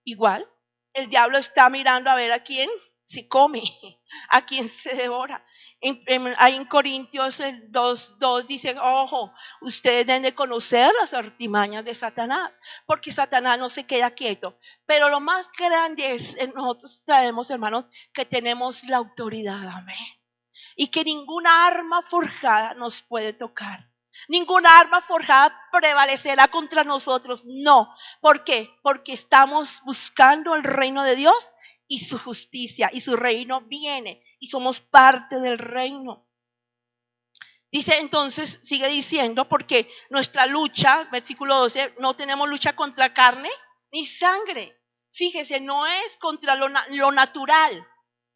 Igual, el diablo está mirando a ver a quién se come, a quién se devora. Ahí en Corintios 2 dice, ojo, ustedes deben de conocer las artimañas de Satanás, porque Satanás no se queda quieto. Pero lo más grande es, nosotros sabemos, hermanos, que tenemos la autoridad, amén. Y que ninguna arma forjada nos puede tocar. Ninguna arma forjada prevalecerá contra nosotros. No. ¿Por qué? Porque estamos buscando el reino de Dios y su justicia. Y su reino viene. Y somos parte del reino. Dice entonces, sigue diciendo, porque nuestra lucha, versículo 12, no tenemos lucha contra carne ni sangre. Fíjese, no es contra lo natural.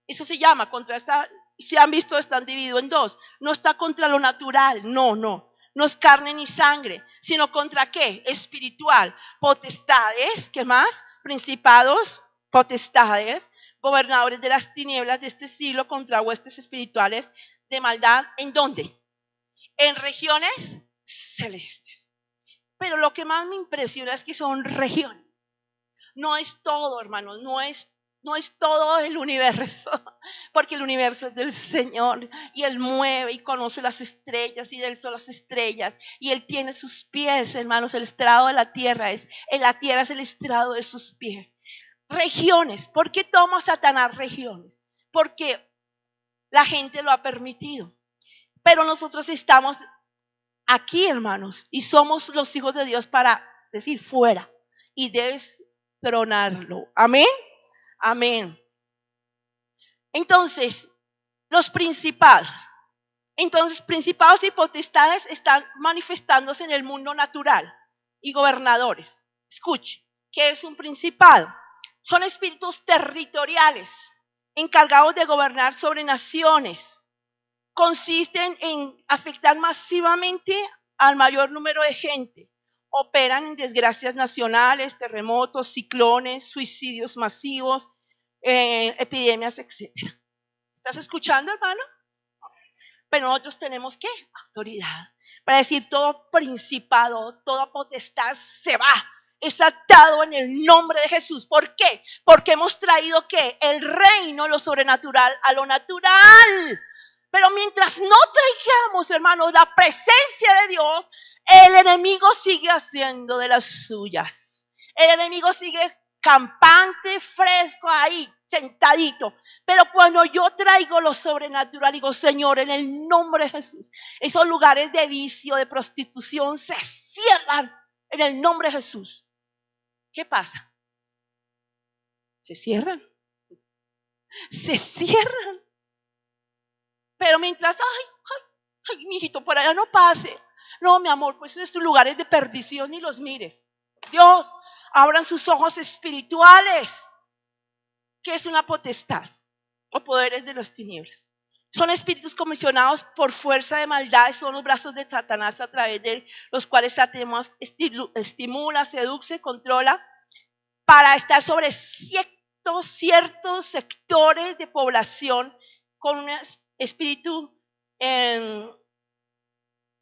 Eso se llama contra esta. Si han visto, están divididos en dos. No está contra lo natural, no. No es carne ni sangre, sino contra ¿qué? Espiritual. Potestades, ¿qué más? Principados, potestades, gobernadores de las tinieblas de este siglo contra huestes espirituales de maldad. ¿En dónde? En regiones celestes. Pero lo que más me impresiona es que son regiones. No es todo, hermanos, no es todo el universo, porque el universo es del Señor y Él mueve y conoce las estrellas y del sol las estrellas y Él tiene sus pies, hermanos, el estrado de la tierra en la tierra es el estrado de sus pies. Regiones, ¿por qué toma Satanás regiones? Porque la gente lo ha permitido, pero nosotros estamos aquí, hermanos, y somos los hijos de Dios para decir fuera y destronarlo. Amén. Amén. Entonces, los principados. Entonces, principados y potestades están manifestándose en el mundo natural y gobernadores. Escuche, ¿qué es un principado? Son espíritus territoriales encargados de gobernar sobre naciones. Consisten en afectar masivamente al mayor número de gente. Operan en desgracias nacionales, terremotos, ciclones, suicidios masivos, epidemias, etc. ¿Estás escuchando, hermano? Pero nosotros tenemos ¿qué? Autoridad. Para decir todo principado, toda potestad se va. Es atado en el nombre de Jesús. ¿Por qué? Porque hemos traído ¿qué? El reino, lo sobrenatural, a lo natural. Pero mientras no traigamos, hermanos, la presencia de Dios, el enemigo sigue haciendo de las suyas. El enemigo sigue campante, fresco ahí, sentadito. Pero cuando yo traigo lo sobrenatural, digo, Señor, en el nombre de Jesús, esos lugares de vicio, de prostitución, se cierran en el nombre de Jesús. ¿Qué pasa? Se cierran. Se cierran. Pero mientras, ay, mijito, por allá no pase. No, mi amor, pues estos lugares de perdición ni los mires. Dios, abran sus ojos espirituales. ¿Qué es una potestad o poderes de las tinieblas? Son espíritus comisionados por fuerza de maldad, son los brazos de Satanás a través de los cuales Satanás estimula, seduce, controla para estar sobre ciertos sectores de población con un espíritu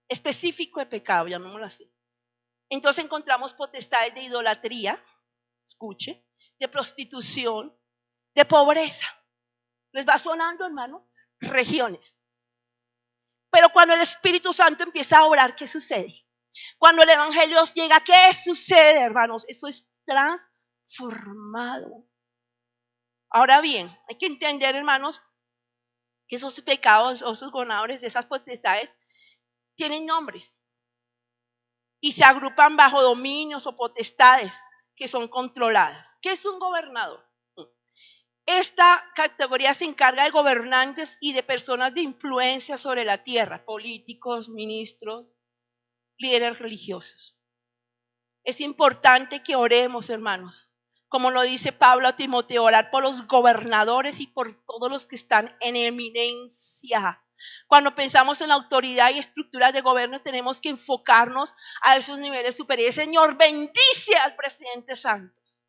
específico de pecado, llamémoslo así. Entonces encontramos potestades de idolatría, escuche, de prostitución, de pobreza. ¿Les va sonando, hermano? Regiones. Pero cuando el Espíritu Santo empieza a obrar, ¿qué sucede? Cuando el Evangelio llega, ¿qué sucede, hermanos? Eso es transformado. Ahora bien, hay que entender, hermanos, que esos pecados o esos gobernadores de esas potestades tienen nombres y se agrupan bajo dominios o potestades que son controladas. ¿Qué es un gobernador? Esta categoría se encarga de gobernantes y de personas de influencia sobre la tierra, políticos, ministros, líderes religiosos. Es importante que oremos, hermanos, como lo dice Pablo a Timoteo, orar por los gobernadores y por todos los que están en eminencia. Cuando pensamos en la autoridad y estructuras de gobierno, tenemos que enfocarnos a esos niveles superiores. Señor, bendice al presidente Santos.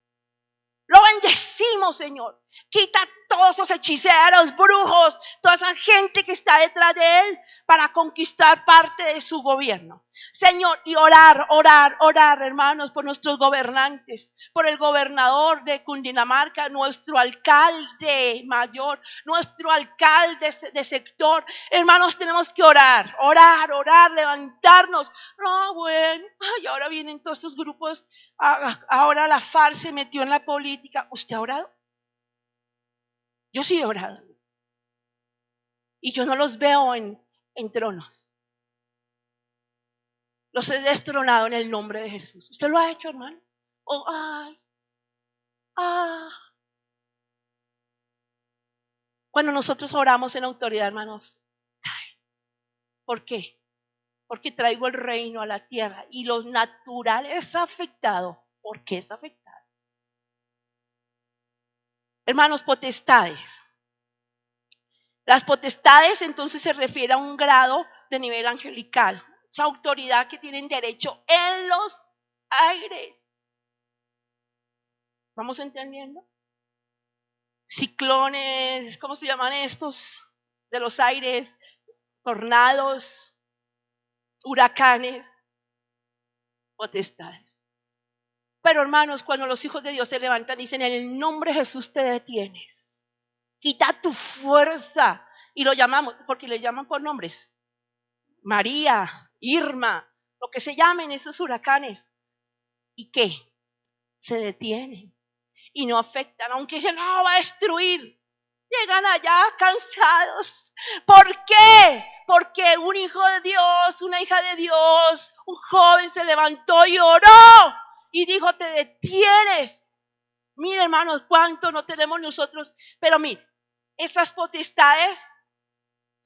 Lo bendecimos, Señor. Quita todos esos hechiceros, brujos, toda esa gente que está detrás de él para conquistar parte de su gobierno. Señor, y orar, hermanos, por nuestros gobernantes, por el gobernador de Cundinamarca, nuestro alcalde mayor, nuestro alcalde de sector. Hermanos, tenemos que orar, levantarnos. No, bueno, y ahora vienen todos estos grupos. Ahora la FARC se metió en la política. ¿Usted ha orado? Yo sí he orado. Y yo no los veo en tronos. Los he destronado en el nombre de Jesús. ¿Usted lo ha hecho, hermano? Cuando nosotros oramos en autoridad, hermanos, ¿por qué? Porque traigo el reino a la tierra y lo natural es afectado. ¿Por qué es afectado? Hermanos, potestades. Las potestades entonces se refiere a un grado de nivel angelical, esa autoridad que tienen derecho en los aires. ¿Vamos entendiendo? Ciclones, ¿cómo se llaman estos? De los aires, tornados, huracanes, potestades. Pero hermanos, cuando los hijos de Dios se levantan, dicen, en el nombre de Jesús te detienes. Quita tu fuerza. Y lo llamamos, porque le llaman por nombres. María, Irma, lo que se llamen esos huracanes. ¿Y qué? Se detienen y no afectan, aunque dicen, no, va a destruir. Llegan allá cansados. ¿Por qué? Porque un hijo de Dios, una hija de Dios, un joven se levantó y oró y dijo, te detienes. Mire, hermanos, cuánto no tenemos nosotros. Pero mire, estas potestades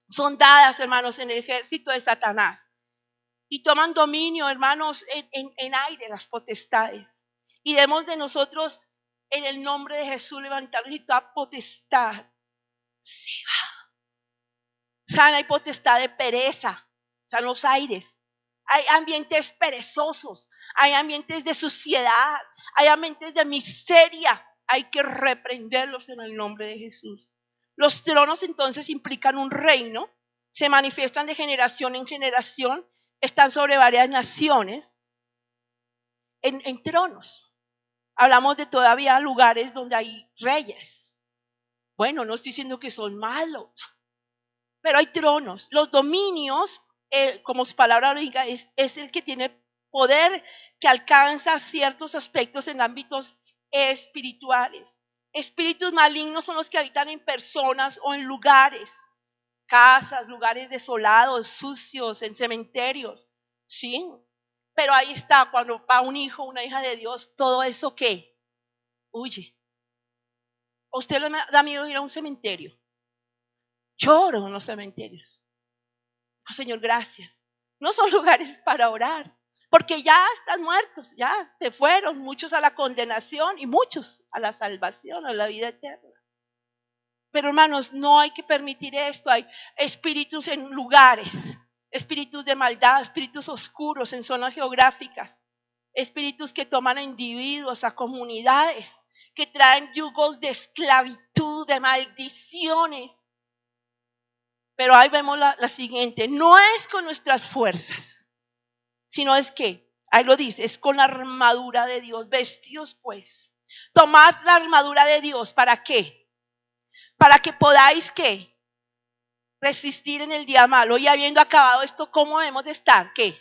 son dadas, hermanos, en el ejército de Satanás. Y toman dominio, hermanos, en aire las potestades. Y debemos de nosotros, en el nombre de Jesús, levantarnos y toda potestad se va. ¿Saben? Hay potestad de pereza, o sea, en los aires. Hay ambientes perezosos, hay ambientes de suciedad, hay ambientes de miseria. Hay que reprenderlos en el nombre de Jesús. Los tronos entonces implican un reino, se manifiestan de generación en generación, están sobre varias naciones en tronos. Hablamos de todavía lugares donde hay reyes. Bueno, no estoy diciendo que son malos, pero hay tronos. Los dominios, como su palabra lo diga, es el que tiene poder que alcanza ciertos aspectos en ámbitos espirituales. Espíritus malignos son los que habitan en personas o en lugares, casas, lugares desolados, sucios, en cementerios. Sí, pero ahí está, cuando va un hijo, una hija de Dios, todo eso ¿qué? Huye. ¿A usted le da miedo ir a un cementerio? Lloro en los cementerios. Oh, Señor, gracias. No son lugares para orar, porque ya están muertos, ya se fueron, muchos a la condenación y muchos a la salvación, a la vida eterna. Pero hermanos, no hay que permitir esto. Hay espíritus en lugares, espíritus de maldad, espíritus oscuros en zonas geográficas, espíritus que toman a individuos, a comunidades, que traen yugos de esclavitud, de maldiciones. Pero ahí vemos la siguiente, no es con nuestras fuerzas, sino es que, ahí lo dice, es con la armadura de Dios. Vestidos pues, tomad la armadura de Dios, ¿para qué? Para que podáis, ¿qué? Resistir en el día malo. Y habiendo acabado esto, ¿cómo debemos de estar? ¿Qué?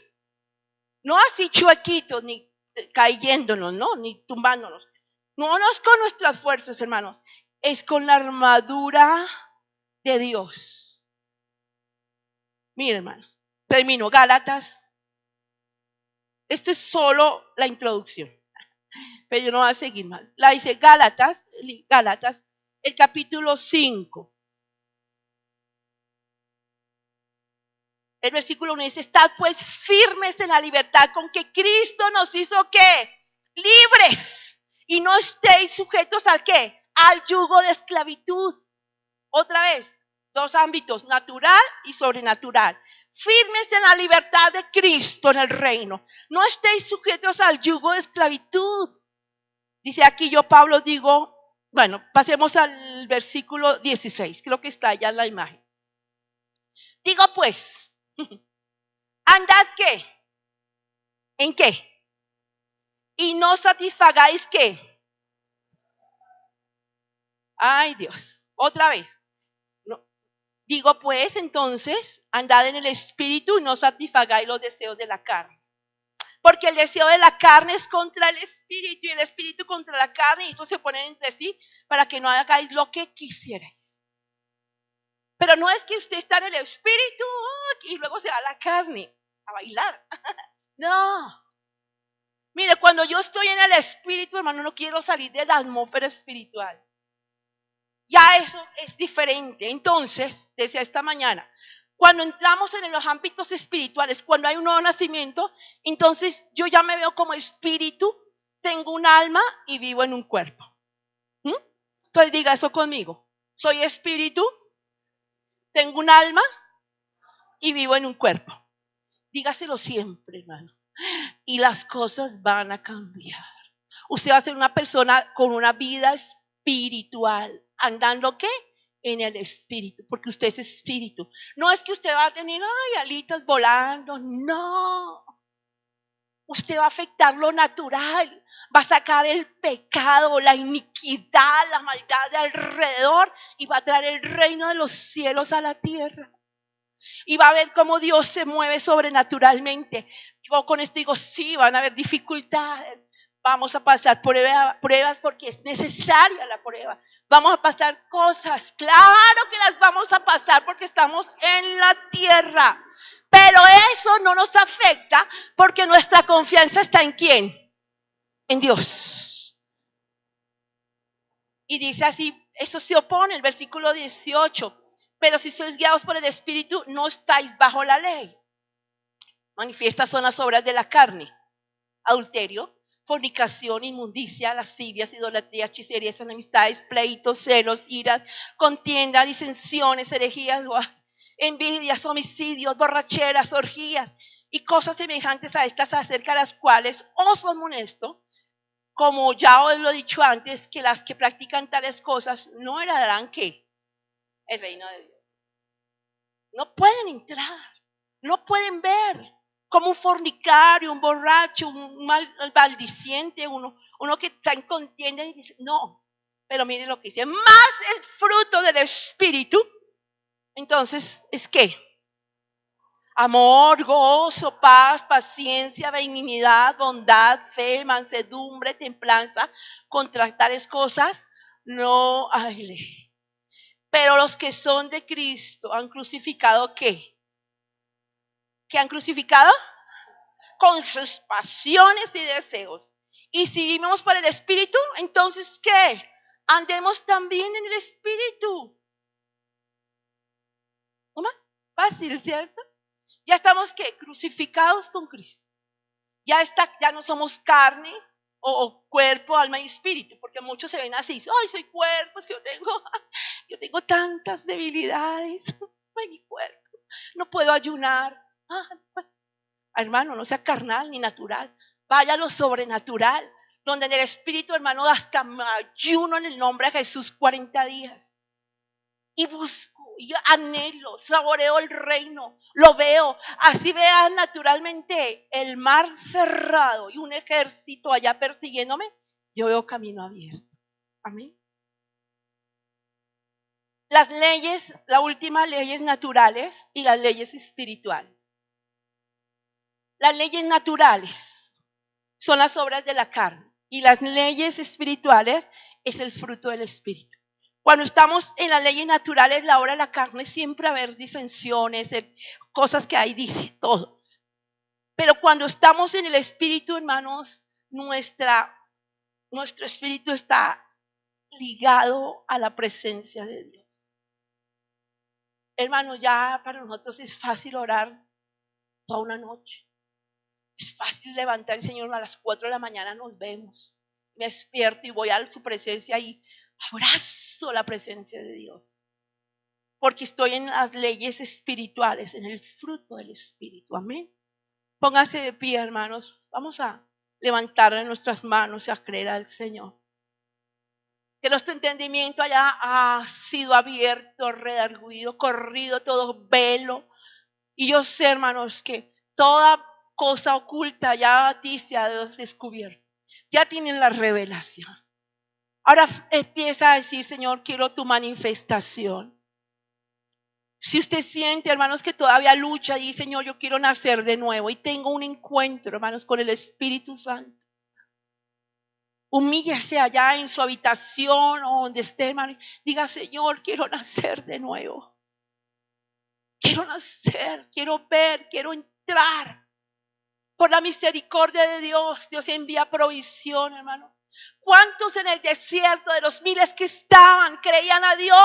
No así chuequitos, ni cayéndonos, ¿no? Ni tumbándonos. No es con nuestras fuerzas, hermanos. Es con la armadura de Dios. Miren, hermanos, termino. Gálatas. Esto es solo la introducción. Pero yo no voy a seguir más. La dice Gálatas, el capítulo 5. El versículo 1 dice, estad pues firmes en la libertad con que Cristo nos hizo, ¿qué? Libres. Y no estéis sujetos ¿al qué? Al yugo de esclavitud. Otra vez, dos ámbitos, natural y sobrenatural. Firmes en la libertad de Cristo en el reino. No estéis sujetos al yugo de esclavitud. Dice aquí yo, Pablo, digo, bueno, pasemos al versículo 16, creo que está ya en la imagen. Digo pues, andad ¿qué? ¿En qué? Y no satisfagáis ¿qué? Ay Dios, otra vez. No. Digo pues entonces, andad en el espíritu y no satisfagáis los deseos de la carne. Porque el deseo de la carne es contra el espíritu y el espíritu contra la carne y estos se ponen entre sí para que no hagáis lo que quisierais. Pero no es que usted está en el espíritu y luego se va a la carne a bailar. No. Mire, cuando yo estoy en el espíritu, hermano, no quiero salir de la atmósfera espiritual. Ya eso es diferente. Entonces, desde esta mañana, cuando entramos en los ámbitos espirituales, cuando hay un nuevo nacimiento, entonces yo ya me veo como espíritu, tengo un alma y vivo en un cuerpo. Entonces diga eso conmigo. Soy espíritu, tengo un alma y vivo en un cuerpo. Dígaselo siempre, hermano. Y las cosas van a cambiar. Usted va a ser una persona con una vida espiritual. ¿Andando qué? En el espíritu, porque usted es espíritu. No es que usted va a tener alitas volando, no. Usted va a afectar lo natural, va a sacar el pecado, la iniquidad, la maldad de alrededor y va a traer el reino de los cielos a la tierra. Y va a ver cómo Dios se mueve sobrenaturalmente. Yo con esto digo, sí, van a haber dificultades. Vamos a pasar pruebas porque es necesaria la prueba. Vamos a pasar cosas, claro que las vamos a pasar porque estamos en la tierra. Pero eso no nos afecta porque nuestra confianza está ¿en quién? En Dios. Y dice así, eso se opone, el versículo 18. Pero si sois guiados por el Espíritu, no estáis bajo la ley. Manifiestas son las obras de la carne: adulterio, fornicación, inmundicia, lascivias, idolatrías, hechicerías, enemistades, pleitos, celos, iras, contiendas, disensiones, herejías, envidias, homicidios, borracheras, orgías y cosas semejantes a estas, acerca de las cuales os amonesto, como ya os lo he dicho antes, que las que practican tales cosas no heredarán ¿qué? El reino de Dios. No pueden entrar, no pueden ver. Como un fornicario, un borracho, un maldiciente, uno que está en contienda y dice, no. Pero mire lo que dice, más el fruto del Espíritu, entonces, ¿es qué? Amor, gozo, paz, paciencia, benignidad, bondad, fe, mansedumbre, templanza. Contra tales cosas no hay ley. Pero los que son de Cristo han crucificado ¿qué? ¿Qué han crucificado? Con sus pasiones y deseos. Y si vivimos por el Espíritu, entonces ¿qué? Andemos también en el Espíritu. ¿Cómo? Fácil, ¿cierto? Ya estamos, ¿qué? Crucificados con Cristo. Ya no somos carne o cuerpo, alma y espíritu, porque muchos se ven así. Ay, soy cuerpo, es que yo tengo tantas debilidades. Ay, mi cuerpo, no puedo ayunar. Hermano, no sea carnal ni natural. Vaya a lo sobrenatural, donde en el espíritu, hermano, hasta ayuno en el nombre de Jesús 40 días. Y busco, y anhelo, saboreo el reino, lo veo. Así vean naturalmente el mar cerrado y un ejército allá persiguiéndome, yo veo camino abierto. Amén. Las leyes, la última, leyes naturales y las leyes espirituales. Las leyes naturales son las obras de la carne y las leyes espirituales es el fruto del espíritu. Cuando estamos en las leyes naturales, la obra de la carne, siempre va a haber disensiones, cosas que hay, dice todo. Pero cuando estamos en el espíritu, hermanos, nuestro espíritu está ligado a la presencia de Dios. Hermanos, ya para nosotros es fácil orar toda una noche. Es fácil levantar el Señor a las 4 de la mañana, nos vemos. Me despierto y voy a su presencia y abrazo la presencia de Dios. Porque estoy en las leyes espirituales, en el fruto del Espíritu. Amén. Pónganse de pie, hermanos. Vamos a levantar nuestras manos y a creer al Señor. Que nuestro entendimiento ha sido abierto, redarguido, corrido todo velo. Y yo sé, hermanos, que toda cosa oculta ya a ti se ha descubierto. Ya tienen la revelación. Ahora empieza a decir, Señor, quiero tu manifestación. Si usted siente, hermanos, que todavía lucha y dice, Señor, yo quiero nacer de nuevo y tengo un encuentro, hermanos, con el Espíritu Santo. Humíllese allá en su habitación o donde esté, hermano. Diga, Señor, quiero nacer de nuevo. Quiero nacer, quiero ver, quiero entrar. Por la misericordia de Dios, Dios envía provisión, hermano. ¿Cuántos en el desierto de los miles que estaban creían a Dios?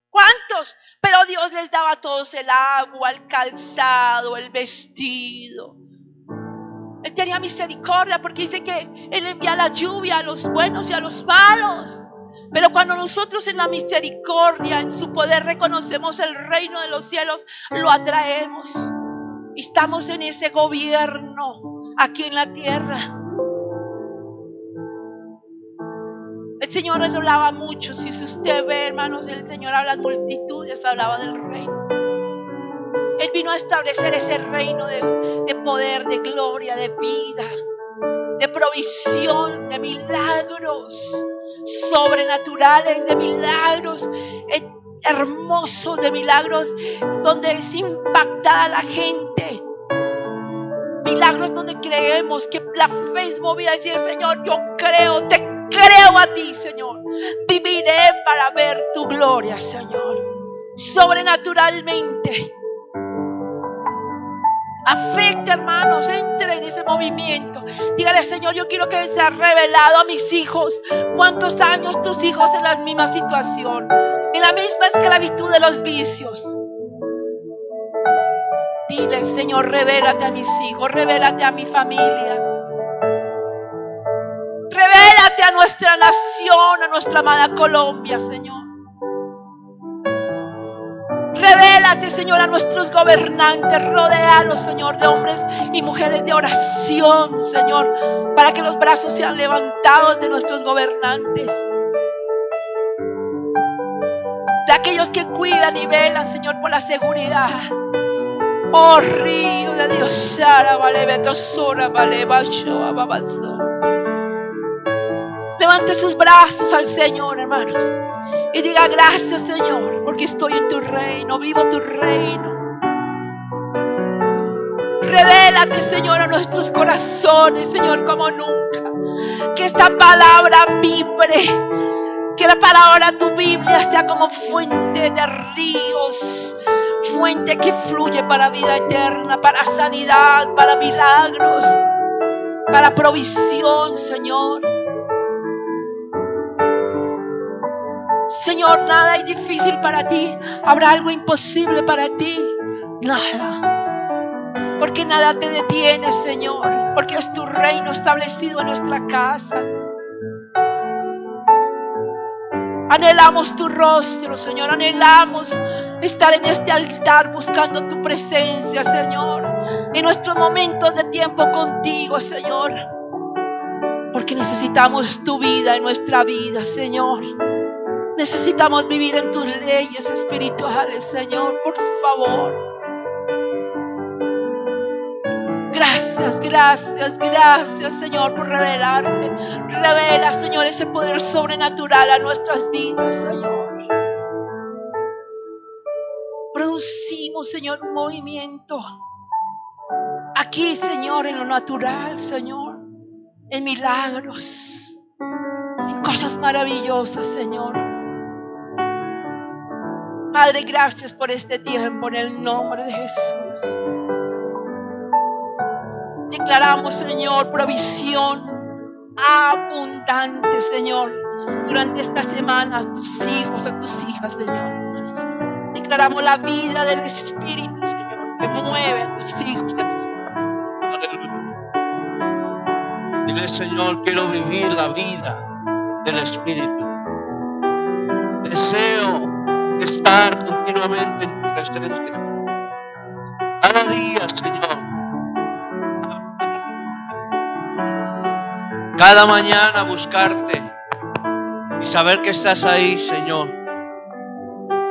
¿Cuántos? Pero Dios les daba a todos el agua, el calzado, el vestido. Él tenía misericordia porque dice que Él envía la lluvia a los buenos y a los malos. Pero cuando nosotros en la misericordia, en su poder reconocemos el reino de los cielos, lo atraemos. Y estamos en ese gobierno aquí en la tierra. El Señor les hablaba mucho. Si usted ve, hermanos, el Señor habla a multitudes, hablaba del reino. Él vino a establecer ese reino de poder, de gloria, de vida, de provisión, de milagros sobrenaturales, de milagros hermosos, de milagros donde es impactada la gente. Milagros donde creemos que la fe es movida a decir, Señor, yo creo, te creo a ti, Señor. Viviré para ver tu gloria, Señor. Sobrenaturalmente. Afecta, hermanos, entre en ese movimiento. Dígale, Señor, yo quiero que sea revelado a mis hijos. ¿Cuántos años tus hijos en la misma situación? En la misma esclavitud de los vicios. Dile, Señor, revélate a mis hijos, revélate a mi familia. Revélate a nuestra nación, a nuestra amada Colombia, Señor. Revélate, Señor, a nuestros gobernantes. Rodéalos, Señor, de hombres y mujeres de oración, Señor, para que los brazos sean levantados de nuestros gobernantes. De aquellos que cuidan y velan, Señor, por la seguridad. Oh, río de Dios, levante sus brazos al Señor, hermanos, y diga gracias, Señor, porque estoy en tu reino, vivo tu reino. Revélate, Señor, a nuestros corazones, Señor, como nunca. Que esta palabra vibre, que la palabra de tu Biblia sea como fuente de ríos, fuente que fluye para vida eterna, para sanidad, para milagros, para provisión, Señor. Señor, nada es difícil para ti. ¿Habrá algo imposible para ti? Nada. Porque nada te detiene, Señor. Porque es tu reino establecido en nuestra casa. Anhelamos tu rostro, Señor. Anhelamos estar en este altar buscando tu presencia, Señor. En nuestros momentos de tiempo contigo, Señor. Porque necesitamos tu vida en nuestra vida, Señor. Necesitamos vivir en tus leyes espirituales, Señor. Por favor. Gracias, gracias, gracias, Señor, por revelarte. Revela, Señor, ese poder sobrenatural a nuestras vidas, Señor. Producimos, Señor, un movimiento aquí, Señor, en lo natural, Señor, en milagros, en cosas maravillosas, Señor. Padre, gracias por este tiempo en el nombre de Jesús. Declaramos, Señor, provisión abundante, Señor, durante esta semana a tus hijos, a tus hijas, Señor. Declaramos la vida del Espíritu, Señor, que mueve a tus hijos, a tus hijas. Aleluya. Dile, Señor, quiero vivir la vida del Espíritu. Deseo estar continuamente en tu presencia. Cada día, Señor. Cada mañana buscarte y saber que estás ahí, Señor.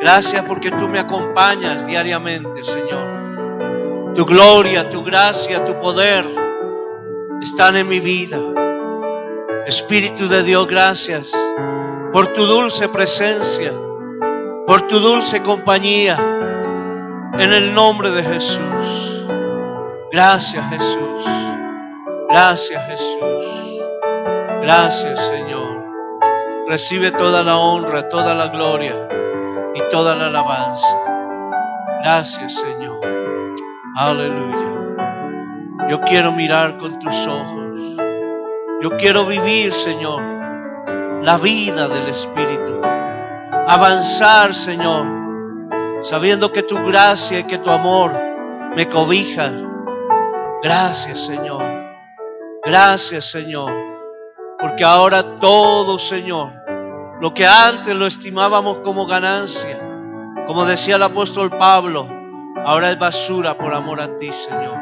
Gracias porque tú me acompañas diariamente, Señor. Tu gloria, tu gracia, tu poder están en mi vida. Espíritu de Dios, gracias por tu dulce presencia, por tu dulce compañía. En el nombre de Jesús. Gracias, Jesús. Gracias, Jesús. Gracias, Señor. Recibe toda la honra, toda la gloria y toda la alabanza. Gracias, Señor. Aleluya. Yo quiero mirar con tus ojos. Yo quiero vivir, Señor, la vida del Espíritu. Avanzar, Señor, sabiendo que tu gracia y que tu amor me cobijan. Gracias, Señor. Gracias, Señor. Porque ahora todo, Señor, lo que antes lo estimábamos como ganancia, como decía el apóstol Pablo, ahora es basura por amor a ti, Señor.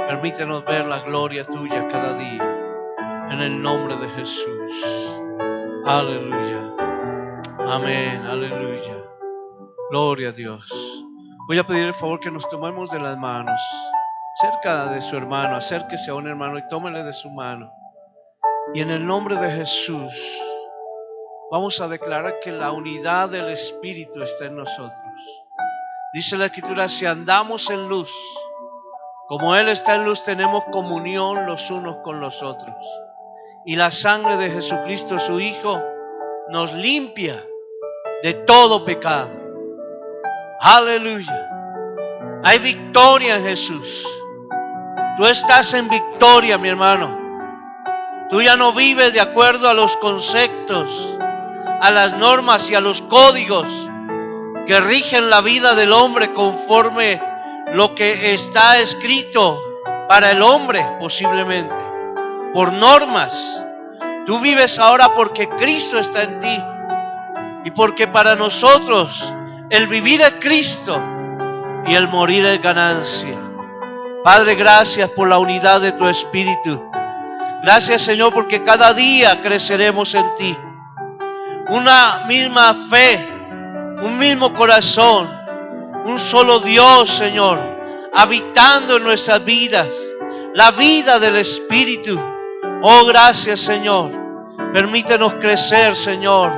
Permítenos ver la gloria tuya cada día, en el nombre de Jesús. Aleluya. Amén, aleluya. Gloria a Dios. Voy a pedir el favor que nos tomemos de las manos, cerca de su hermano, acérquese a un hermano y tómele de su mano. Y en el nombre de Jesús vamos a declarar que la unidad del Espíritu está en nosotros. Dice la Escritura, si andamos en luz, como Él está en luz, tenemos comunión los unos con los otros. Y la sangre de Jesucristo, su Hijo, nos limpia de todo pecado. Aleluya. Hay victoria en Jesús. Tú estás en victoria, mi hermano. Tú ya no vives de acuerdo a los conceptos, a las normas y a los códigos que rigen la vida del hombre conforme lo que está escrito para el hombre, posiblemente, por normas. Tú vives ahora porque Cristo está en ti y porque para nosotros el vivir es Cristo y el morir es ganancia. Padre, gracias por la unidad de tu Espíritu. Gracias, Señor, porque cada día creceremos en ti. Una misma fe, un mismo corazón, un solo Dios, Señor, habitando en nuestras vidas, la vida del Espíritu. Oh, gracias, Señor. Permítenos crecer, Señor.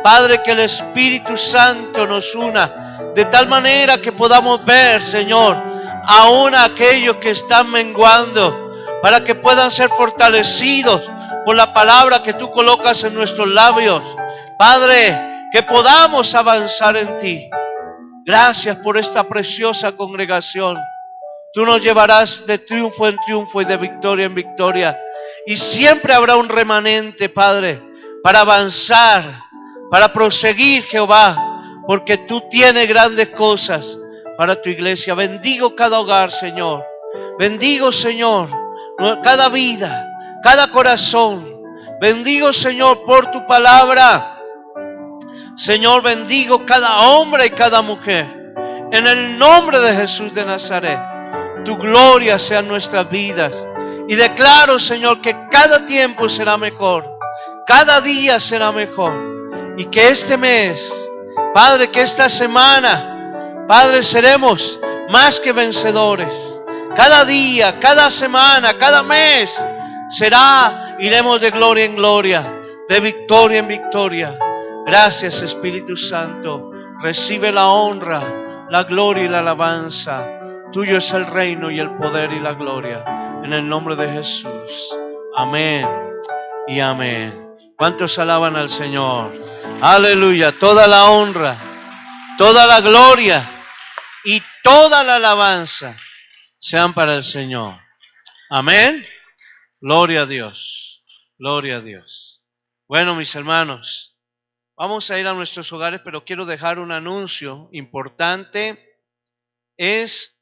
Padre, que el Espíritu Santo nos una de tal manera que podamos ver, Señor, aún a aquellos que están menguando, para que puedan ser fortalecidos por la palabra que tú colocas en nuestros labios. Padre, que podamos avanzar en ti. Gracias por esta preciosa congregación. Tú nos llevarás de triunfo en triunfo y de victoria en victoria. Y siempre habrá un remanente, Padre, para avanzar, para proseguir, Jehová, porque tú tienes grandes cosas para tu iglesia. Bendigo cada hogar, Señor. Bendigo, Señor, cada vida, cada corazón. Bendigo, Señor, por tu palabra. Señor, bendigo cada hombre y cada mujer. En el nombre de Jesús de Nazaret, tu gloria sea en nuestras vidas. Y declaro, Señor, que cada tiempo será mejor. Cada día será mejor. Y que este mes, Padre, que esta semana, Padre, seremos más que vencedores. Cada día, cada semana, cada mes iremos de gloria en gloria, de victoria en victoria. Gracias, Espíritu Santo. Recibe la honra, la gloria y la alabanza. Tuyo es el reino y el poder y la gloria. En el nombre de Jesús. Amén y amén. ¿Cuántos alaban al Señor? Aleluya. Toda la honra, toda la gloria y toda la alabanza sean para el Señor. Amén. Gloria a Dios. Gloria a Dios. Bueno, mis hermanos, vamos a ir a nuestros hogares, pero quiero dejar un anuncio importante. Es